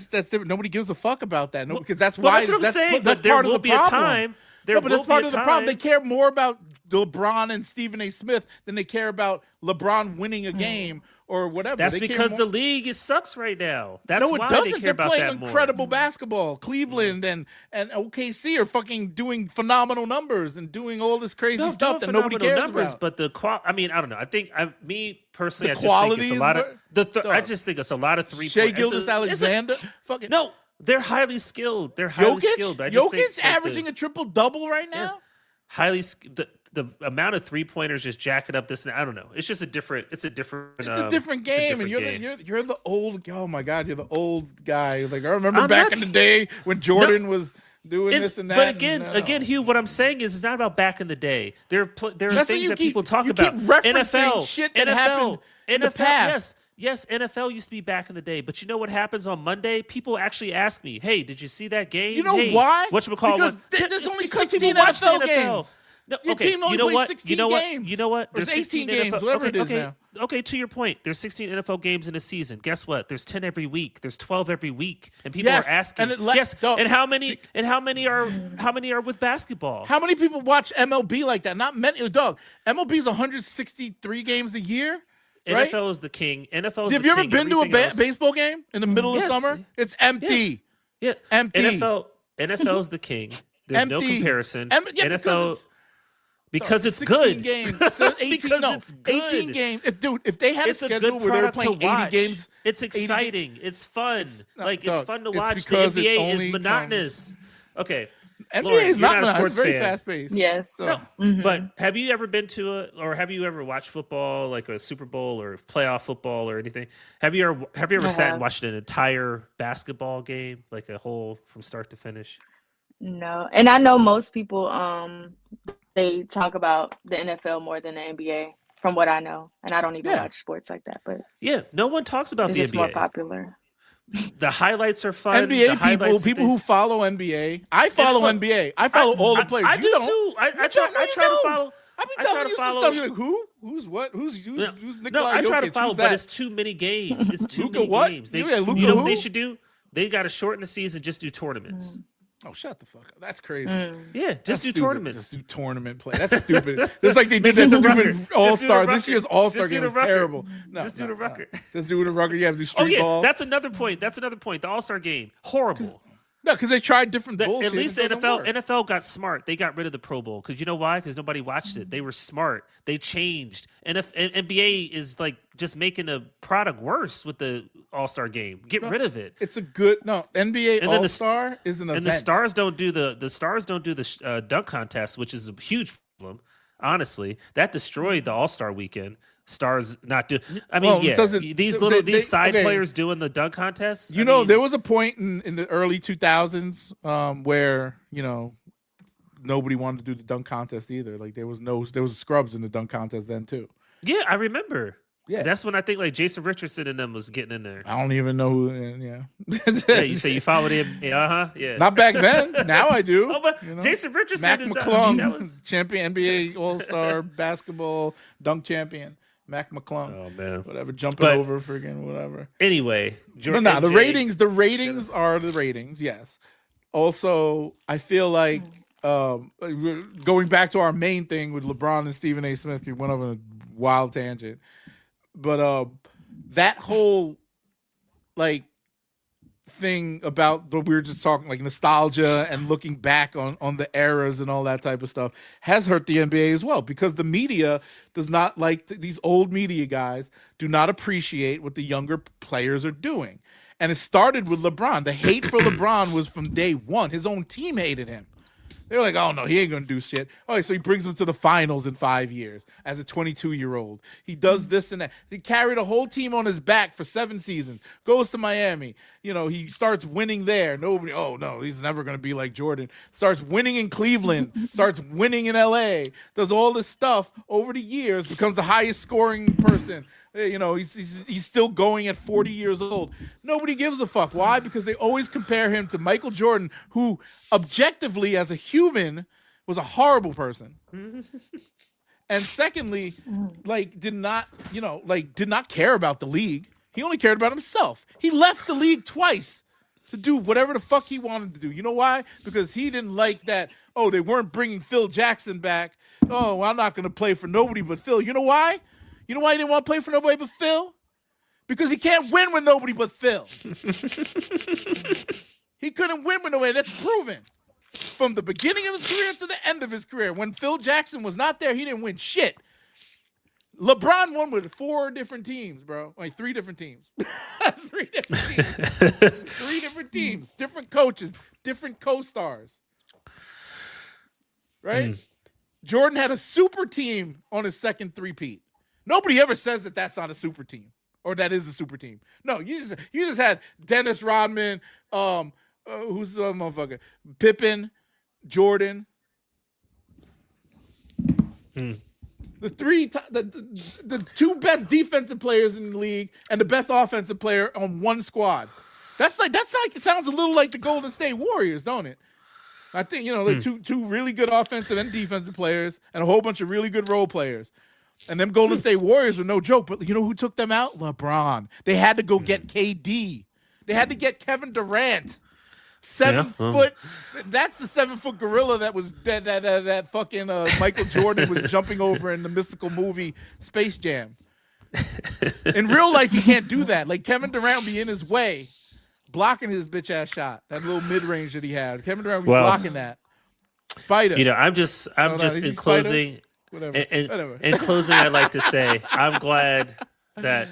different. Nobody gives a fuck about that. No, because that's why. That's what I'm saying. That's but there part will of the be problem. a time. But that's part of the problem. They care more about LeBron and Stephen A. Smith than they care about LeBron winning a game or whatever. That's because the league sucks right now. That's why they care They're about playing that more. incredible basketball. Cleveland and OKC are fucking doing phenomenal numbers and doing all this crazy stuff that nobody cares about. But I don't know. I think me personally, I just think it's a lot of 3 Shai Gilgeous-Alexander. Fucking no. They're highly skilled. Jokic averaging a triple-double right now? Yes, highly the amount of 3-pointers just jacking up this. I don't know. It's just a different. It's a different game, and you're the old. Oh my God, you're the old guy. Like, I remember back in the day when Jordan was doing this and that. But again, Hugh, what I'm saying is, it's not about back in the day. There are things that people talk about. NFL shit that happened in the past. Yes, NFL used to be back in the day, but you know what happens on Monday? People actually ask me, "Hey, did you see that game?" You know why? Because there's only 16 NFL games. No, your team only plays 16 games. You know what? There's 18 games, whatever it is now. Okay, to your point, there's 16 NFL games in a season. Guess what? There's 10 every week. There's 12 every week, and people are asking. And how many are with basketball? How many people watch MLB like that? Not many. Dog, MLB is 163 games a year. Right? NFL is the king. Have you ever been to a baseball game in the middle of summer? It's empty. Yes. Yeah, empty. NFL is the king. There's no comparison. NFL. Because it's good. Games. So 18 games. If they had a schedule where they were playing 80 games, it's exciting. It's fun. It's fun to watch. The NBA is monotonous. Okay. NBA Lauren, is not a sports it's very fan. fast paced. Yes. So. But have you ever been to have you ever watched football, like a Super Bowl or playoff football or anything? Have you ever sat and watched an entire basketball game, like a whole from start to finish? No. And I know most people they talk about the NFL more than the NBA, from what I know. And I don't even watch sports like that. But yeah, no one talks about the NBA. It's more popular. The highlights are fun. NBA people who follow NBA. I follow NBA. I follow all the players. I do too. I try to follow. I be telling you some stuff. You're like, who? Who's what? Who's Nikolai No, I try to Jokic? follow, but it's too many games. It's too many games. You know what they should do? They got to shorten the season, just do tournaments. Oh, shut the fuck up. That's crazy. Yeah, just do tournaments. Just do tournament play. That's stupid. It's like they did that stupid All-Star. This year's All-Star game was terrible. No, just do the record. Just do the record. You have to do street ball. That's another point. The All-Star game. Horrible. No, because they tried different bullshit. At least the NFL got smart. They got rid of the Pro Bowl. Because you know why? Because nobody watched it. They were smart. They changed. And NBA is like just making a product worse with the All-Star game. Get rid of it. It's a good NBA All-Star is an event. And the stars don't do the dunk contest, which is a huge problem. Honestly, that destroyed the All-Star weekend. Stars not do. I mean, these side players doing the dunk contests. There was a point in the early 2000s where nobody wanted to do the dunk contest either. Like there was scrubs in the dunk contest then too. Yeah, I remember. Yeah, that's when I think like Jason Richardson and them was getting in there. I don't even know who. Yeah, you say you followed him. Yeah. Not back then. Now I do. Oh, but Jason Richardson Mac is McClung, champion NBA All-Star basketball dunk champion. Mac McClung. Oh man, whatever, jumping over friggin' whatever. Anyway, the ratings are the ratings. Yes. Also, I feel like going back to our main thing with LeBron and Stephen A. Smith, we went over a wild tangent, but that whole thing about we were just talking like nostalgia and looking back on the eras and all that type of stuff has hurt the NBA as well, because the media does not like these old media guys do not appreciate what the younger players are doing. And it started with LeBron. The hate for LeBron was from day one. His own team hated him. They were like, oh, no, he ain't going to do shit. Oh, so he brings them to the finals in 5 years as a 22-year-old. He does this and that. He carried a whole team on his back for 7 seasons. Goes to Miami. He starts winning there. Nobody, oh, no, he's never going to be like Jordan. Starts winning in Cleveland. Starts winning in L.A. Does all this stuff over the years. Becomes the highest scoring person. He's still going at 40 years old. Nobody gives a fuck. Why? Because they always compare him to Michael Jordan, who objectively as a human was a horrible person. And secondly, did not care about the league. He only cared about himself. He left the league twice to do whatever the fuck he wanted to do. You know why? Because he didn't like that, they weren't bringing Phil Jackson back. Oh, well, I'm not going to play for nobody but Phil. You know why? You know why he didn't want to play for nobody but Phil? Because he can't win with nobody but Phil. He couldn't win with nobody. That's proven. From the beginning of his career to the end of his career. When Phil Jackson was not there, he didn't win shit. LeBron won with 4 different teams, bro. 3 different teams. 3 different teams. 3 different teams. Different coaches. Different co-stars. Right? Jordan had a super team on his second three-peat. Nobody ever says that that's not a super team or that is a super team. No, you just had Dennis Rodman, who's the motherfucker? Pippen, Jordan. The 2 best defensive players in the league and the best offensive player on one squad. That's like it sounds a little like the Golden State Warriors, don't it? I think like two really good offensive and defensive players and a whole bunch of really good role players. And them Golden State Warriors were no joke, but you know who took them out? LeBron. They had to go get KD. They had to get Kevin Durant. 7 foot. That's the 7-foot gorilla that was that fucking Michael Jordan was jumping over in the mystical movie Space Jam. In real life, you can't do that. Like Kevin Durant would be in his way, blocking his bitch ass shot. That little mid range that he had. Kevin Durant would be blocking that. Spider. I'm just in closing. Whatever. In closing, I'd like to say I'm glad that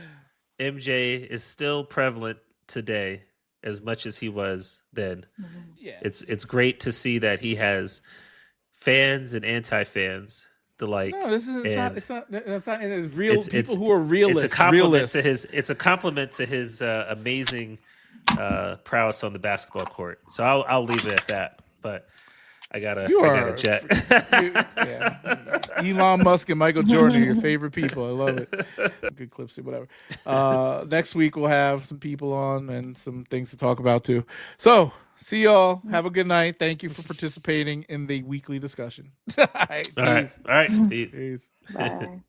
MJ is still prevalent today as much as he was then. Yeah. It's great to see that he has fans and anti-fans alike. No, it's not real people who are realists. It's a compliment to his. It's a compliment to his amazing prowess on the basketball court. So I'll leave it at that. But I got a jet. Elon Musk and Michael Jordan are your favorite people. I love it. Good clips, whatever. Next week we'll have some people on and some things to talk about too. So see y'all. Have a good night. Thank you for participating in the weekly discussion. All right. All right. Peace. Peace. Bye.